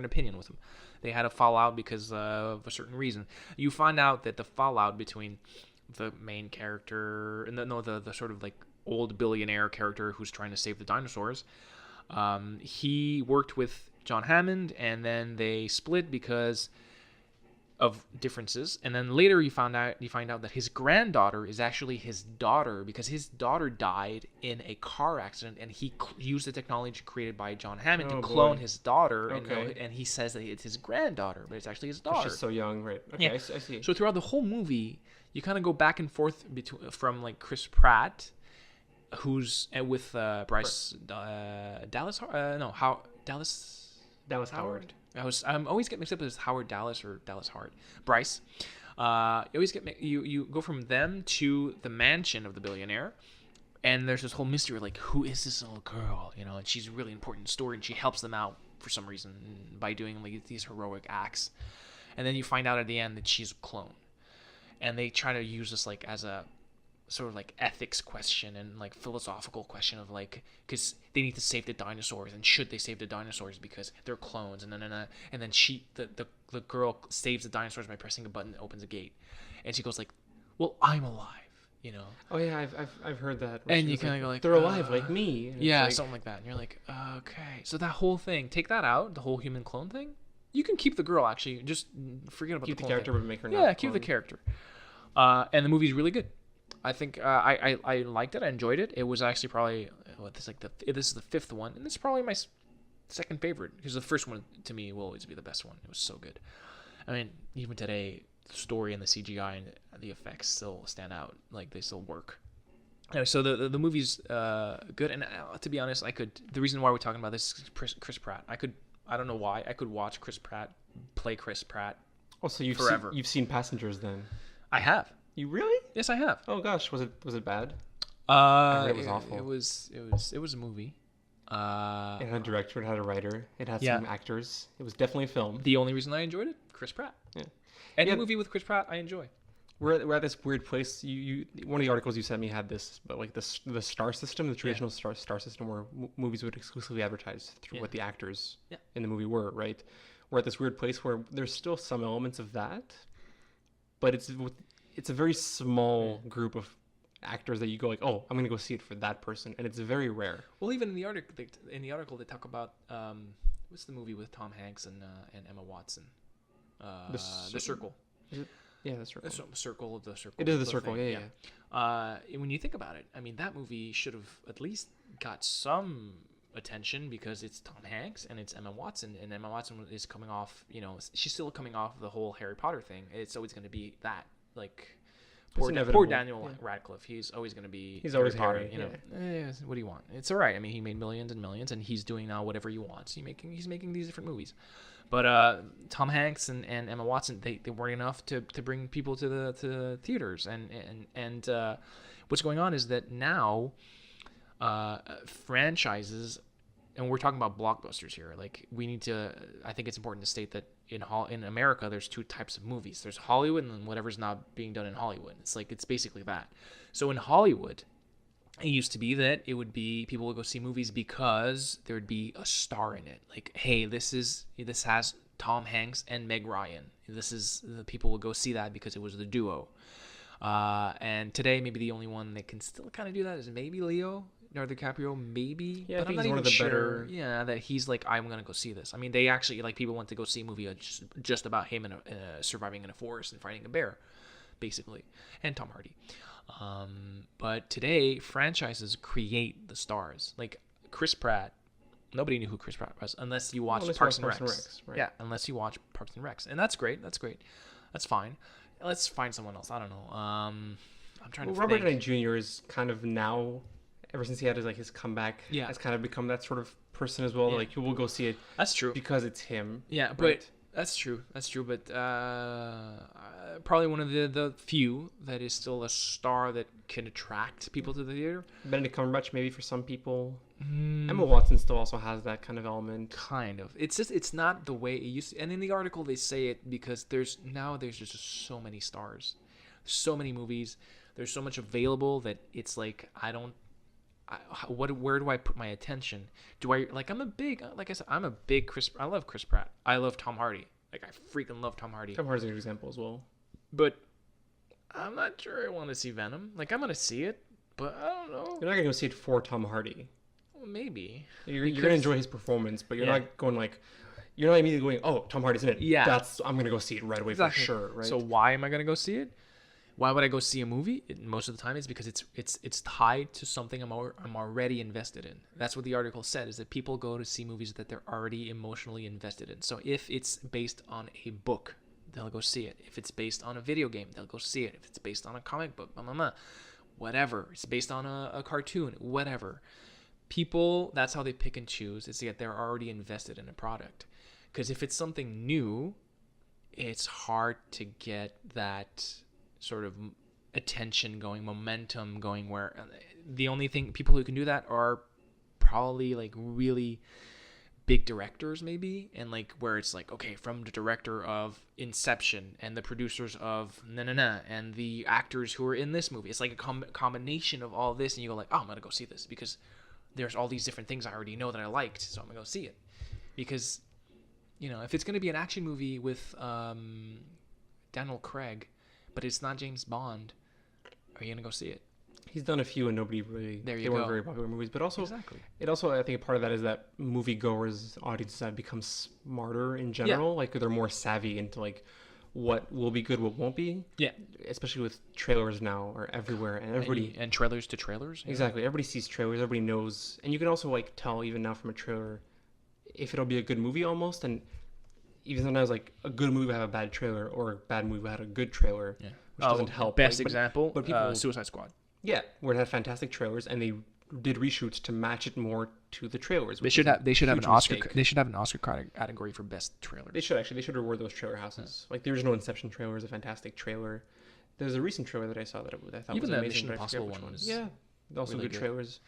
opinion with him. They had a fallout because of a certain reason. You find out that the fallout between the main character and the sort of like old billionaire character who's trying to save the dinosaurs. He worked with John Hammond, and then they split because of differences. And then later you find out that his granddaughter is actually his daughter because his daughter died in a car accident, and he used the technology created by John Hammond to clone his daughter. Okay. And he says that it's his granddaughter, but it's actually his daughter. She's so young, right? Okay, Yeah. I see. So throughout the whole movie, you kind of go back and forth from like Chris Pratt, who's with Bryce Dallas. Dallas Howard. I'm always getting mixed up as Howard Dallas or Dallas Howard. Bryce. You always you go from them to the mansion of the billionaire, and there's this whole mystery like who is this little girl, and she's a really important story, and she helps them out for some reason by doing like these heroic acts, and then you find out at the end that she's a clone, and they try to use this like as a sort of like ethics question and like philosophical question of like because they need to save the dinosaurs, and should they save the dinosaurs because they're clones, and then the girl saves the dinosaurs by pressing a button that opens a gate, and she goes like, well, I'm alive, Oh yeah, I've heard that. and you kind of go like, they're alive like me. And it's yeah, like, something like that, and you're like, okay, so that whole thing, take that out, the whole human clone thing. You can keep the girl, actually, just forget about keep the clone character thing. but make her not. Yeah, keep the clone. character. And the movie's really good. I think I liked it. I enjoyed it. It was actually probably this is the fifth one, and this is probably my second favorite, because the first one to me will always be the best one. It was so good. I mean, even today, the story and the CGI and the effects still stand out. Like, they still work. Anyway, so the movie's good, and to be honest, the reason why we're talking about this is Chris Pratt. I don't know why, I could watch Chris Pratt play Chris Pratt. Oh, so forever. You've seen Passengers then? I have. You really? Yes, I have. Oh gosh, was it bad? I heard it was awful. It was a movie. It had a director, it had a writer, it had Yeah. some actors. It was definitely a film. The only reason I enjoyed it, Chris Pratt. Yeah. Any movie with Chris Pratt, I enjoy. We're at this weird place. You one of the articles you sent me had this, but like the star system, the traditional star system, where movies would exclusively advertise through what the actors in the movie were. Right. We're at this weird place where there's still some elements of that, but it's a very small group of actors that you go like, oh, I'm gonna go see it for that person, and it's very rare. Well, even in the article they talk about what's the movie with Tom Hanks and Emma Watson, The Circle. Is it? Yeah, The Circle. Circle of the Circle. It is The Circle. Thing. Yeah. When you think about it, I mean, that movie should have at least got some attention because it's Tom Hanks and it's Emma Watson, and Emma Watson is coming off. You know, she's still coming off the whole Harry Potter thing. It's always going to be that, like. Poor Daniel Radcliffe. He's always going to be. He's always Harry. Harry. You know, what do you want? It's all right. I mean, he made millions and millions, and he's doing now whatever he wants. He's making these different movies, but Tom Hanks and Emma Watson, they weren't enough to bring people to the theaters, and what's going on is that now franchises, and we're talking about blockbusters here. Like, we need to. I think it's important to state that in America, there's two types of movies. There's Hollywood and whatever's not being done in Hollywood. It's basically that. So in Hollywood, it used to be that it would be people would go see movies because there would be a star in it. Like, hey, this has Tom Hanks and Meg Ryan. The people would go see that because it was the duo. And today, maybe the only one that can still kind of do that is maybe Leonardo DiCaprio, maybe. Yeah, but I think I'm he's not one even of the sure. better. Yeah, that he's like, I'm gonna go see this. I mean, they actually, like, people went to go see a movie just about him surviving in a forest and fighting a bear, basically, and Tom Hardy. But today, franchises create the stars. Like Chris Pratt, nobody knew who Chris Pratt was unless you watched Parks and Recs. Right? Yeah, unless you watch Parks and Recs, and that's great. That's fine. Let's find someone else. I don't know. I'm trying to. Robert Downey Jr. is kind of now, ever since he had his comeback, has kind of become that sort of person as well. Yeah. Like, you will go see it. That's true because it's him. Yeah, but that's true. But probably one of the few that is still a star that can attract people to the theater. Benedict Cumberbatch, maybe for some people. Emma Watson still also has that kind of element. Kind of. It's not the way it used to. And in the article they say it because there's just so many stars, so many movies. There's so much available that it's like where do I put my attention? I'm a big I love Chris Pratt. I love Tom Hardy. Like, I freaking love Tom Hardy. Tom Hardy's a good example as well. But I'm not sure I want to see Venom. Like, I'm gonna see it, but I don't know. You're not gonna go see it for Tom Hardy. Well, maybe. You're gonna enjoy his performance, but you're not going like. You're not immediately going, oh, Tom Hardy's in it. Yeah. I'm gonna go see it right away for sure. Right. So why am I gonna go see it? Why would I go see a movie? Most of the time, it's because it's tied to something I'm already invested in. That's what the article said, is that people go to see movies that they're already emotionally invested in. So if it's based on a book, they'll go see it. If it's based on a video game, they'll go see it. If it's based on a comic book, whatever. It's based on a cartoon, whatever. People, that's how they pick and choose, is that they're already invested in a product. Because if it's something new, it's hard to get that sort of attention going, momentum going, where the only people who can do that are probably like really big directors maybe, and like where it's like, okay, from the director of Inception and the producers of and the actors who are in this movie, it's like a combination of all this, and you go like, oh, I'm gonna go see this because there's all these different things I already know that I liked, so I'm gonna go see it. Because, you know, if it's gonna be an action movie with Daniel Craig, but it's not James Bond, are you gonna go see it? He's done a few and nobody really. They weren't very popular movies, but also it also, I think part of that is that moviegoers, audiences have become smarter in general. Yeah. Like, they're more savvy into like what will be good, what won't be. Yeah. Especially with trailers now are everywhere, and everybody and trailers to trailers. Exactly. Everybody sees trailers. Everybody knows, and you can also like tell even now from a trailer if it'll be a good movie almost. And even sometimes like a good movie will have a bad trailer, or a bad movie will have a good trailer, which doesn't help. Best Like, example, but people, Suicide Squad. yeah, where it had fantastic trailers, and they did reshoots to match it more to the trailers. They should have an huge Oscar. mistake. They should have an Oscar category for best trailer. They should actually. They should reward those trailer houses. Like the original Inception trailer is a fantastic trailer. There's a recent trailer that I saw that I thought Even was the amazing. Mission but I forget Impossible which one was Yeah, also really good good. trailers.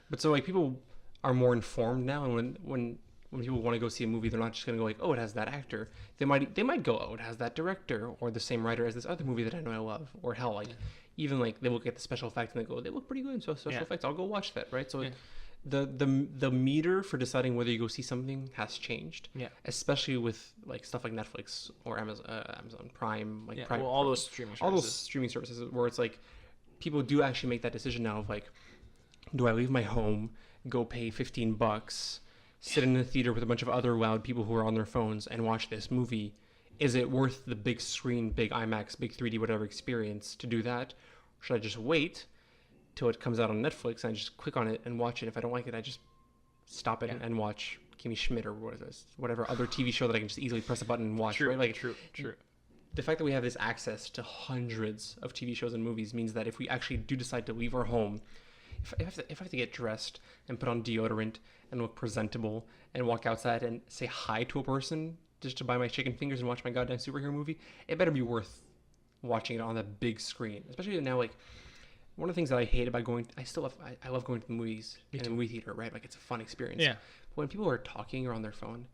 But so like people are more informed now, and when people want to go see a movie, they're not just gonna go like, oh, it has that actor. They might go, oh, it has that director or the same writer as this other movie that I know I love, or hell, like even like they look at the special effects and they go, they look pretty good. So special effects, I'll go watch that, right? So the meter for deciding whether you go see something has changed. Yeah. Especially with like stuff like Netflix or Amazon Prime, like Prime, all those streaming services. all those streaming services, where it's like people do actually make that decision now of like, do I leave my home, go pay $15, sit in the theater with a bunch of other loud people who are on their phones and watch this movie? Is it worth the big screen, big IMAX, big 3D, whatever experience to do that? Or should I just wait till it comes out on Netflix and I just click on it and watch it? If I don't like it, I just stop it and watch Kimmy Schmidt or whatever other TV show that I can just easily press a button and watch. True, right? Like, true. The fact that we have this access to hundreds of TV shows and movies means that if we actually do decide to leave our home, if I have to get dressed and put on deodorant and look presentable and walk outside and say hi to a person just to buy my chicken fingers and watch my goddamn superhero movie, it better be worth watching it on that big screen. Especially now, like, one of the things that I hate about I love going to the movies and the movie theater, right? Like, it's a fun experience. Yeah. But when people are talking or on their phone,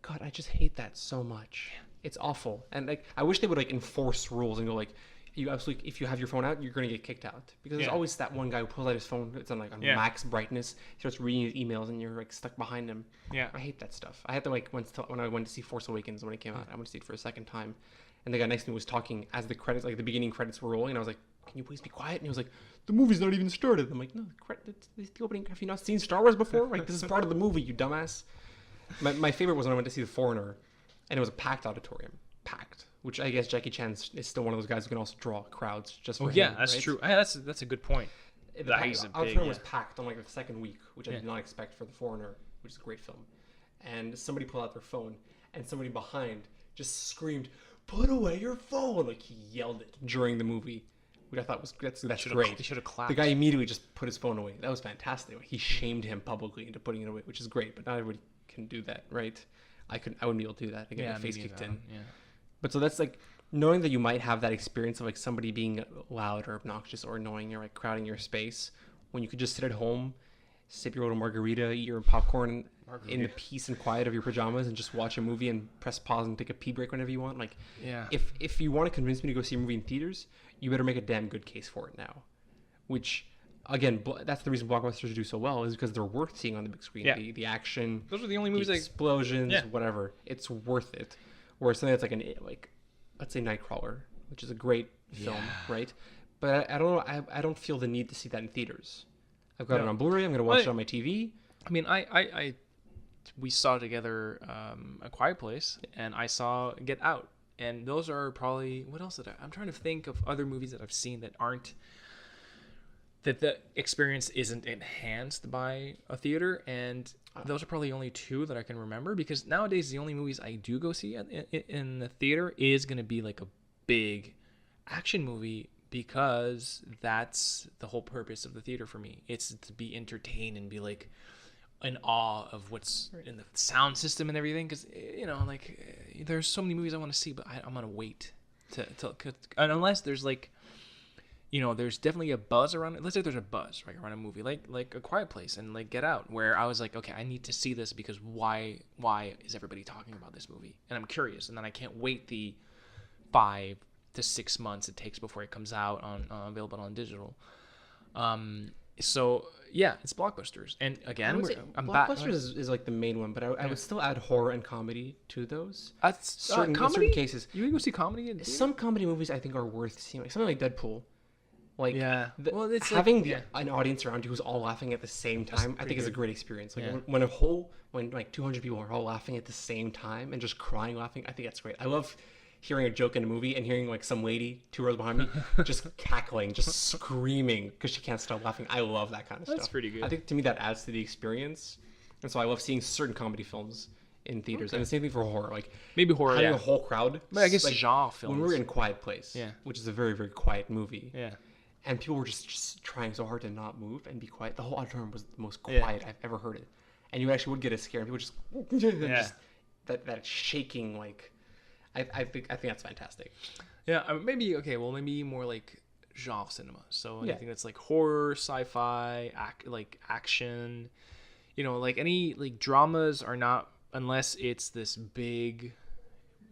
God, I just hate that so much. It's awful. And like, I wish they would like enforce rules and go like, you absolutely, if you have your phone out, you're gonna get kicked out, because there's always that one guy who pulls out his phone. It's on like max brightness. He starts reading his emails, and you're like stuck behind him. Yeah, I hate that stuff. I had to like when I went to see Force Awakens when it came out, I went to see it for a second time, and the guy next to me was talking as the credits, like the beginning credits were rolling, and I was like, "Can you please be quiet?" And he was like, "The movie's not even started." I'm like, "No, it's the opening. Have you not seen Star Wars before? Like, this is part of the movie, you dumbass." My favorite was when I went to see The Foreigner, and it was a packed auditorium, packed. Which I guess Jackie Chan is still one of those guys who can also draw crowds just for him. Yeah, that's right? true. That's a good point. The auditorium was packed on like the second week, which I did not expect for The Foreigner, which is a great film. And somebody pulled out their phone, and somebody behind just screamed, "Put away your phone!" Like, he yelled it during the movie, which I thought was that's great. They should have clapped. The guy immediately just put his phone away. That was fantastic. He shamed him publicly into putting it away, which is great. But not everybody can do that, right? I wouldn't be able to do that. I get my face kicked in. Yeah. But so that's like, knowing that you might have that experience of like somebody being loud or obnoxious or annoying or like crowding your space, when you could just sit at home, sip your little margarita, eat your popcorn in the peace and quiet of your pajamas, and just watch a movie and press pause and take a pee break whenever you want. Like, if you want to convince me to go see a movie in theaters, you better make a damn good case for it now. Which, again, that's the reason blockbusters do so well, is because they're worth seeing on the big screen. Yeah. The action, those are the only movies, the explosions, whatever. It's worth it. Whereas something that's like let's say Nightcrawler, which is a great film, right? But I don't know. I don't feel the need to see that in theaters. I've got it on Blu-ray. I'm gonna watch it on my TV. I mean, we saw together A Quiet Place, and I saw Get Out, and those are probably, what else did I'm trying to think of other movies that I've seen that aren't, that the experience isn't enhanced by a theater, and those are probably the only two that I can remember, because nowadays the only movies I do go see in the theater is going to be like a big action movie, because that's the whole purpose of the theater for me. It's to be entertained and be like in awe of what's in the sound system and everything, because like there's so many movies I want to see, but I'm gonna wait to unless there's like, there's definitely a buzz around it. Let's say there's a buzz right around a movie like A Quiet Place and like Get Out, where I was like, okay, I need to see this because why is everybody talking about this movie? And I'm curious, and then I can't wait the 5 to 6 months it takes before it comes out on available on digital. So yeah, it's blockbusters, and again, blockbusters is like the main one, but I would still add horror and comedy to those. Comedy? In certain cases, You can go see comedy. Some comedy movies I think are worth seeing, like something like Deadpool. Like, it's having an audience around you who's all laughing at the same time, I think is a great experience. Like when like 200 people are all laughing at the same time and just crying laughing, I think that's great. I love hearing a joke in a movie and hearing like some lady 2 rows behind me just cackling, just screaming because she can't stop laughing. I love that kind of stuff. That's pretty good. I think to me that adds to the experience. And so I love seeing certain comedy films in theaters. And the same thing for horror. Like Maybe horror, having yeah. a whole crowd. But I guess like, genre films. when we were in Quiet Place, Yeah. which is a very, very quiet movie, Yeah. and people were just trying so hard to not move and be quiet. The whole auditorium was the most quiet I've ever heard it. And you actually would get a scare, and people just that shaking, like I think that's fantastic. Yeah, maybe maybe more like genre cinema. So anything that's like horror, sci-fi, action, like any like dramas are not, unless it's this big,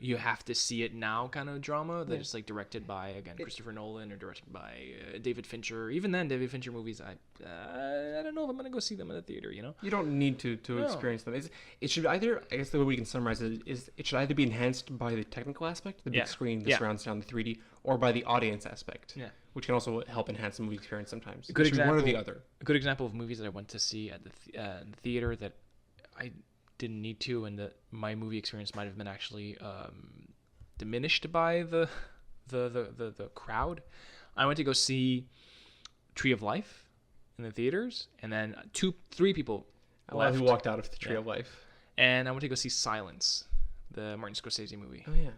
you have to see it now kind of drama that is like directed by, again, Christopher Nolan or directed by David Fincher. Even then, David Fincher movies, I don't know if I'm gonna go see them in the theater. You don't need to experience them. It should either, I guess the way we can summarize it is, it should either be enhanced by the technical aspect, the big screen, the surround sound, the 3D, or by the audience aspect, which can also help enhance the movie experience sometimes. Good example, one or the other. A good example of movies that I went to see at the theater that I didn't need to, and that my movie experience might have been actually diminished by the crowd. I went to go see Tree of Life in the theaters, and then three people left. Who walked out of the Tree of Life. And I went to go see Silence, the Martin Scorsese movie. Oh yeah,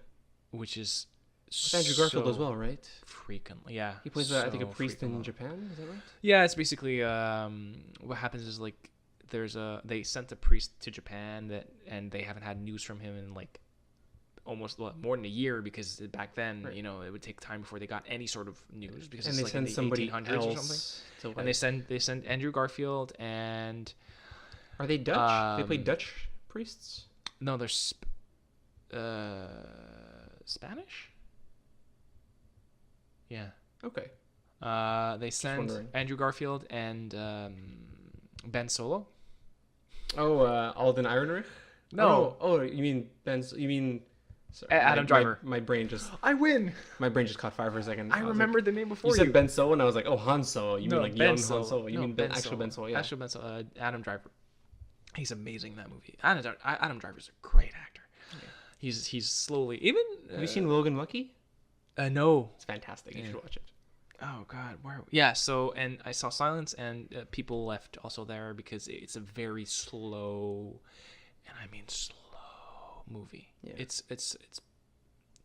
which is with Andrew Garfield as well, right? Frequently, yeah. He plays I think a priest in Japan. Is that right? Yeah, it's basically what happens is like they sent a priest to Japan and they haven't had news from him in like almost more than a year, because back then it would take time before they got any sort of news, because and it's they like send in the somebody 1800s or something. And they send Andrew Garfield, and are they Dutch? They play Dutch priests? No, they're Spanish. Yeah. Okay. They send Andrew Garfield and Ben Solo. Oh, Alden Ehrenreich? No. Oh, you mean Ben? You mean sorry, Adam Driver? My brain just. I win. My brain just caught fire for a second. I remembered the name before you. You said Ben Solo, and I was like, oh, Han Solo. You mean like young Han Solo? You mean actual Ben Solo? Yeah. Actual Ben Solo. Adam Driver. He's amazing in that movie. Adam Driver's a great actor. Yeah. He's slowly even. Have you seen Logan Lucky? No. It's fantastic. You should watch it. Oh God, where? Yeah. So, and I saw Silence, and people left also there because it's a very slow, and I mean slow movie. Yeah. It's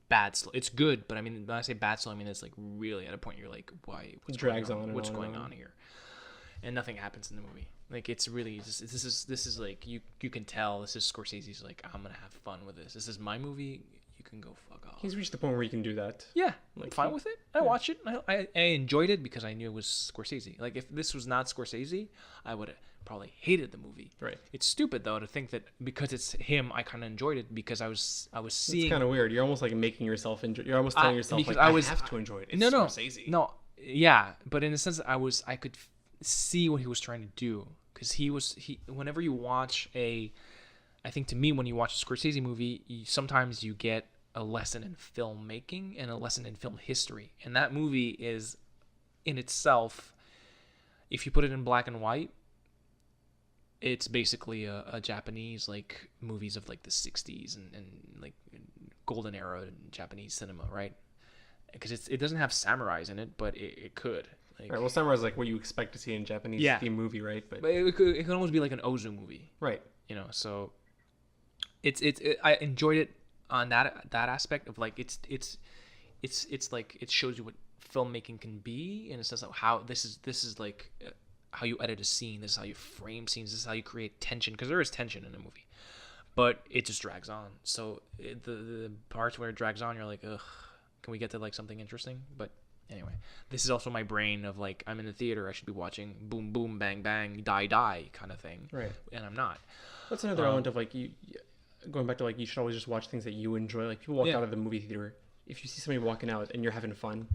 bad slow. It's good, but I mean when I say bad slow, I mean it's like really at a point you're like, why? What's drags going on? on. What's going on here? And nothing happens in the movie. Like it's really just, this is like you can tell this is Scorsese's like, I'm gonna have fun with this. This is my movie. You can go fuck off. He's reached the point where he can do that. Yeah, I'm fine with it. I watched it. I enjoyed it because I knew it was Scorsese. Like if this was not Scorsese, I would have probably hated the movie. Right. It's stupid though to think that because it's him, I kind of enjoyed it because I was seeing. It's kind of weird. You're almost like making yourself enjoy. You're almost telling yourself like I have to enjoy it. It's Scorsese. No. Yeah, but in the sense that I could see what he was trying to do, because he whenever you watch I think to me when you watch a Scorsese movie, sometimes you get a lesson in filmmaking and a lesson in film history. And that movie is in itself, if you put it in black and white, it's basically a Japanese like movies of like the 60s and like golden era in Japanese cinema, right? Because it doesn't have samurais in it, but it could. Like, right. Well, samurai is like what you expect to see in Japanese theme movie, right? But it could almost be like an Ozu movie, right? So I enjoyed it on that aspect of like it's like it shows you what filmmaking can be in a sense of how this is like how you edit a scene, this is how you frame scenes, this is how you create tension, because there is tension in a movie, but it just drags on. So the parts where it drags on, you're like, ugh, can we get to like something interesting? But anyway, this is also my brain of like, I'm in the theater, I should be watching boom boom bang bang die kind of thing, right? And I'm not. That's another element of like you going back to like you should always just watch things that you enjoy. Like people walk out of the movie theater, if you see somebody walking out and you're having fun,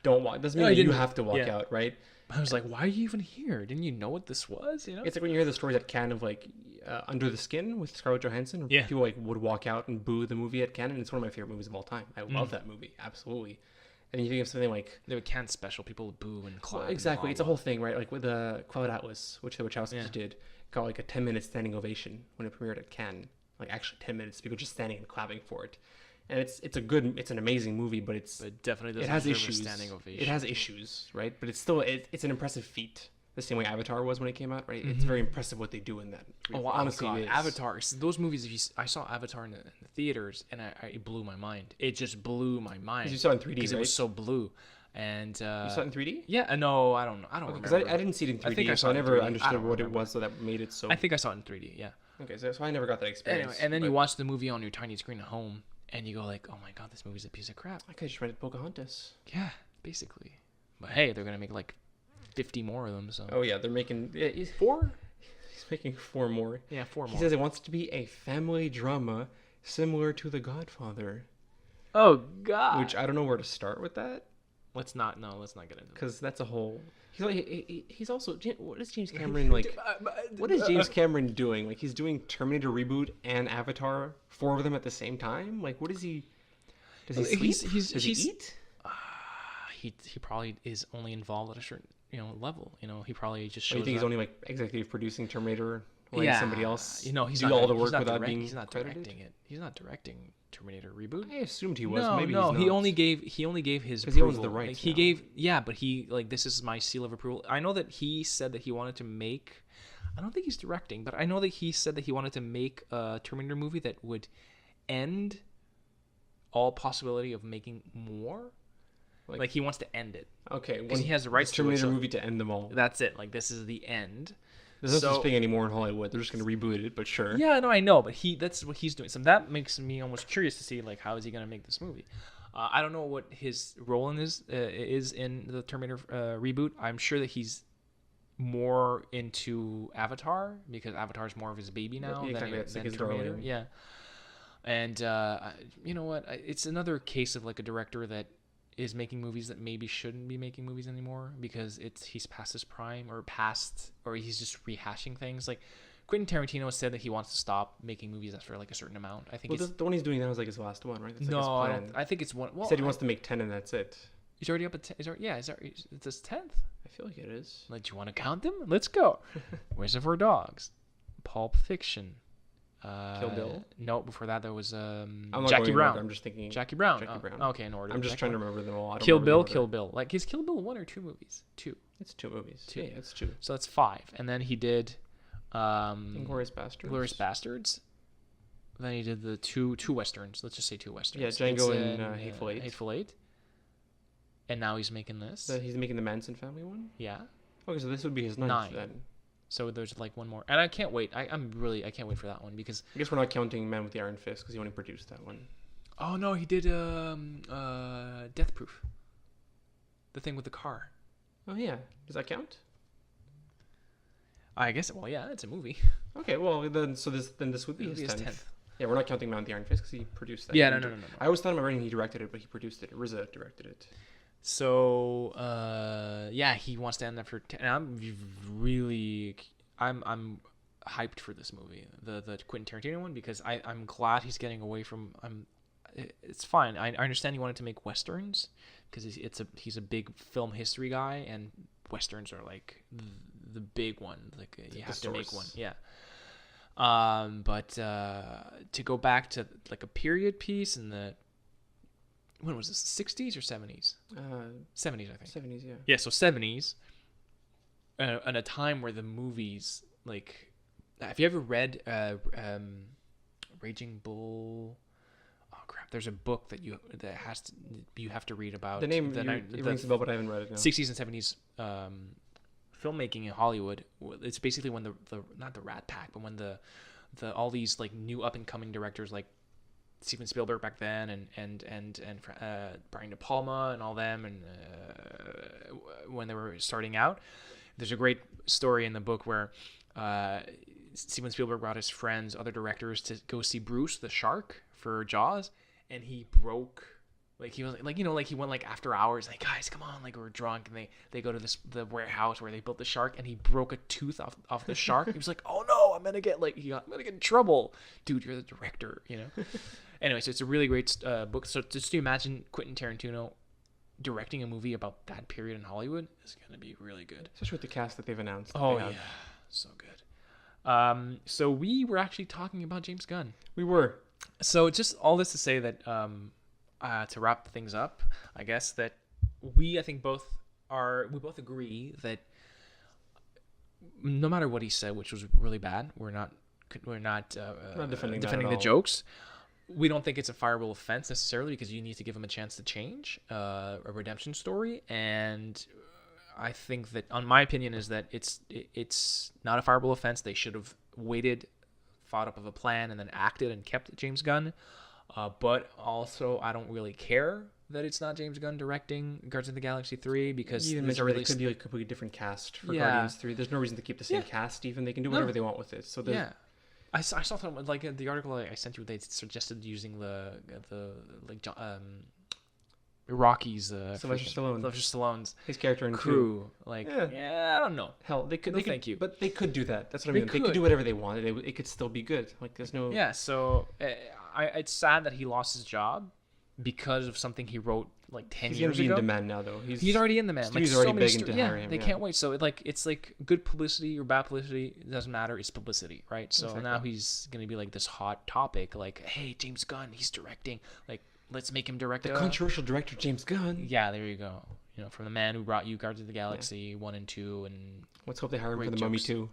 don't walk. Doesn't mean that you have to walk out, right? I was like, why are you even here? Didn't you know what this was? It's like when you hear the stories at Cannes of like Under the Skin with Scarlett Johansson. Yeah. People like would walk out and boo the movie at Cannes, and it's one of my favorite movies of all time. I love that movie, absolutely. And you think of something like they would Cannes special, people would boo and clap. Well, exactly, it's a whole thing, right? Like with the Cloud Atlas, which the Wachowskis did, got like a 10-minute standing ovation when it premiered at Cannes. Like actually 10 minutes, people just standing and clapping for it. And it's an amazing movie, but definitely doesn't it has deserve issues. A standing ovation. It has issues, right? But it's still it's an impressive feat the same way Avatar was when it came out, right? It's very impressive what they do in that. Oh, Honestly, God. it is. Avatar. Those movies, I saw Avatar in the theaters, and it blew my mind. It just blew my mind. 'Cause you saw it in 3D, because it right? was so blue. And You saw it in 3D? yeah, no, I don't know. I don't Because remember. I didn't see it in 3D, think I so saw I it in never 3D. I understood don't what it remember. was, so that made it so. I think I saw it in 3D. Yeah. Okay, so I never got that experience. Anyway, and then you but watch the movie on your tiny screen at home, and you go like, "Oh my God, this movie's a piece of crap." I could just rented Pocahontas. Yeah, basically. But hey, they're gonna make like 50 more of them. So Oh yeah, they're making 4. He's making 4 more. Yeah, 4 He more. says it wants to be a family drama similar to The Godfather, Oh God. which I don't know where to start with that Let's not get into it. because that's a whole. He's also what is James Cameron like? What is James Cameron doing? Like he's doing Terminator reboot and Avatar, 4 of them at the same time. Like what is he? Does he sleep? Does he eat? He probably is only involved at a certain level. He probably just Or shows you think he's up. only like executive producing Terminator, letting somebody else he's do not all the he's work not without direct- being He's not credited? directing it. He's not directing Terminator reboot. I assumed he was. No, Maybe no, he's he not. only gave his 'Cause he owns approval. the rights He now. gave but he this is my seal of approval. I know that he said that he wanted to make. I don't think he's directing, but I know that he said that he wanted to make a Terminator movie that would end all possibility of making more. Like he wants to end it. Okay, Because he has the rights it's to it, Terminator so- movie to end them all. That's it. Like this is the end. There's no So- such thing anymore in Hollywood. They're just gonna reboot it, but sure. Yeah, no, I know, but that's what he's doing. So that makes me almost curious to see like how is he gonna make this movie. I don't know what his role in is in the Terminator reboot. I'm sure that he's more into Avatar because Avatar is more of his baby now Yeah, exactly. than, That's like than his Terminator. darling. Yeah, and you know what? It's another case of like a director that is making movies that maybe shouldn't be making movies anymore because he's past his prime or he's just rehashing things. Like Quentin Tarantino said that he wants to stop making movies after like a certain amount. I think Well, the one he's doing now is like his last one, right? That's like his no, plan. I think it's one. Well, He said he wants to make 10 and that's it. he's already up at 10. It's his 10th. I feel like it is. Like, do you want to count them? Let's go. Reservoir Dogs, Pulp Fiction, Kill Bill? No, before that there was I'm not Jackie going in Brown. order. I'm just thinking. Jackie Brown. Jackie Brown. Okay, in order. I'm just Jackie trying to Brown. remember them all. I don't Kill remember the Bill, order. Kill Bill. Like, is Kill Bill 1 or 2 movies? 2. It's 2 movies. 2. Yeah, it's 2. So that's 5. And then he did Inglourious Basterds. Inglourious Bastards. Then he did the two westerns. Let's just say 2 westerns. Yeah, Django It's, and Hateful Eight. Hateful Eight. And now he's making this. He's making the Manson family one? Yeah. Okay, so this would be his ninth 9. then. So there's like one more, and I can't wait. I can't wait for that one because I guess we're not counting Man with the Iron Fist because he only produced that one. oh no, he did Death Proof, the thing with the car. Oh yeah, does that count? I guess. Well, yeah, it's a movie. Okay, well then this would be It'll his be his 10th. Yeah, we're not counting Man with the Iron Fist because he produced that. Yeah, He no. didn't I always thought in my brain he directed it, but he produced it. RZA directed it. So yeah, he wants to end after 10. And I'm hyped for this movie, the Quentin Tarantino one, because I'm glad he's getting away from. It's fine. I understand he wanted to make westerns because he's a big film history guy, and westerns are like the big one. Like you have to make one. Yeah. But to go back to like a period piece in the when was this, 60s or 70s? 70s, I think. 70s, yeah. Yeah, so 70s, and a time where the movies, like, have you ever read Raging Bull? Oh crap! There's a book that you have to read about The name the rings a bell, but I haven't read it now. 60s and 70s filmmaking in Hollywood. It's basically when the not the Rat Pack, but when the all these like new up and coming directors like Steven Spielberg back then and Brian De Palma and all them, and when they were starting out. There's a great story in the book where Steven Spielberg brought his friends, other directors, to go see Bruce the shark for Jaws, and he broke. Like he was like he went like after hours, like, guys, come on, like we're drunk, and they go to the warehouse where they built the shark, and he broke a tooth off the shark. He was like, oh no, I'm gonna get in trouble, dude. You're the director, Anyway, so it's a really great book. So just to imagine Quentin Tarantino directing a movie about that period in Hollywood is gonna be really good. Especially with the cast that they've announced. Oh yeah, so good. So we were actually talking about James Gunn. We were. So just all this to say that to wrap things up, I guess that we both agree that no matter what he said, which was really bad, we're not defending the jokes. We don't think it's a fireable offense necessarily, because you need to give him a chance to change, a redemption story. And I think that, on my opinion, is that it's not a fireable offense. They should have waited, thought up of a plan, and then acted and kept James Gunn. But also, I don't really care that it's not James Gunn directing Guardians of the Galaxy 3, because it could be a completely different cast for Guardians 3. There's no reason to keep the same cast. Even they can do whatever they want with it. So I saw something like the article I sent you. They suggested using the Rocky's Sylvester Stallone's his character in crew. I don't know. Hell, they could. Thank you. But they could do that. That's what I mean. They could do whatever they wanted. It could still be good. Like there's no. Yeah. So it's sad that he lost his job because of something he wrote like 10 years ago. He's in demand now, though. He's already in demand. He's already begging to hire him. They can't wait. So it's like good publicity or bad publicity. It doesn't matter. It's publicity, right? So now he's gonna be like this hot topic. Like, hey, James Gunn, he's directing. Like, let's make him direct. The controversial director, James Gunn. Yeah, there you go. From the man who brought you Guardians of the Galaxy 1 and 2, and let's hope they hire him for the Mummy 2.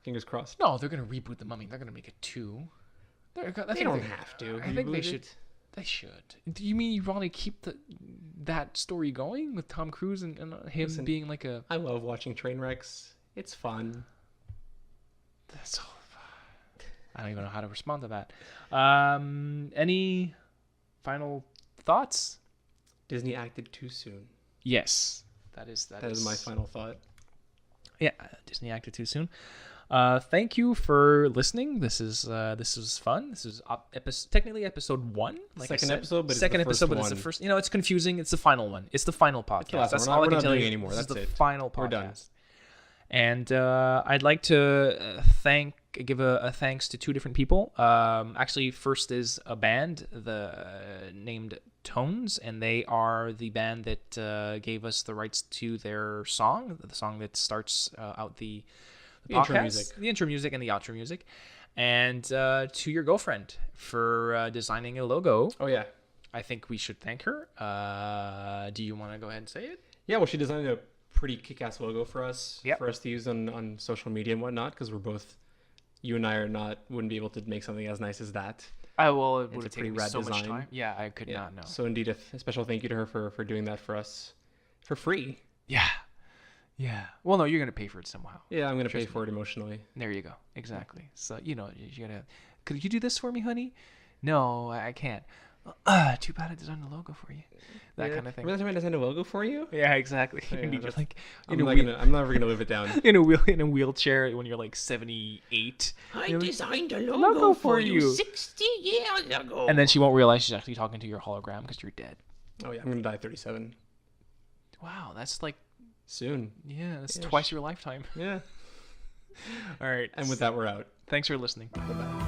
Fingers crossed. No, they're gonna reboot the Mummy. They're gonna make it 2. They don't have to. I think they should. They should. Do you mean you want to keep that story going with Tom Cruise and him being like a... I love watching train wrecks. It's fun. That's all. I don't even know how to respond to that. Any final thoughts? Disney acted too soon. Yes. That is my final thought. Yeah, Disney acted too soon. Thank you for listening. This is fun. This is technically episode 1. Second episode, but it's the first. It's confusing. It's the final one. It's the final podcast. That's all I can tell you anymore. That's the it. Final podcast. We're done. And I'd like to give a thanks to 2 different people. Actually, first is a band named Tones, and they are the band that gave us the rights to their song, the song that starts out the intro music. The intro music and the outro music. And to your girlfriend for designing a logo. Oh, yeah. I think we should thank her. Do you want to go ahead and say it? Yeah, well, she designed a pretty kick-ass logo for us to use on social media and whatnot, because you and I wouldn't be able to make something as nice as that. It would have taken me so much time. Yeah, I could not know. So indeed, a special thank you to her for doing that for us for free. Yeah. Yeah. Well, no, you're going to pay for it somehow. Yeah, I'm going to pay for it emotionally. There you go. Exactly. So, you got to... Could you do this for me, honey? No, I can't. Too bad I designed a logo for you. That kind of thing. Remember that time I designed a logo for you? Yeah, exactly. Yeah, you're like... I'm never going to live it down. in a wheelchair when you're like 78. I designed a logo for you 60 years ago. And then she won't realize she's actually talking to your hologram because you're dead. Oh, yeah. I'm going to die at 37. Wow, that's like... Soon. Yeah, that's twice your lifetime. Yeah. All right. And with that, we're out. Thanks for listening. Bye-bye.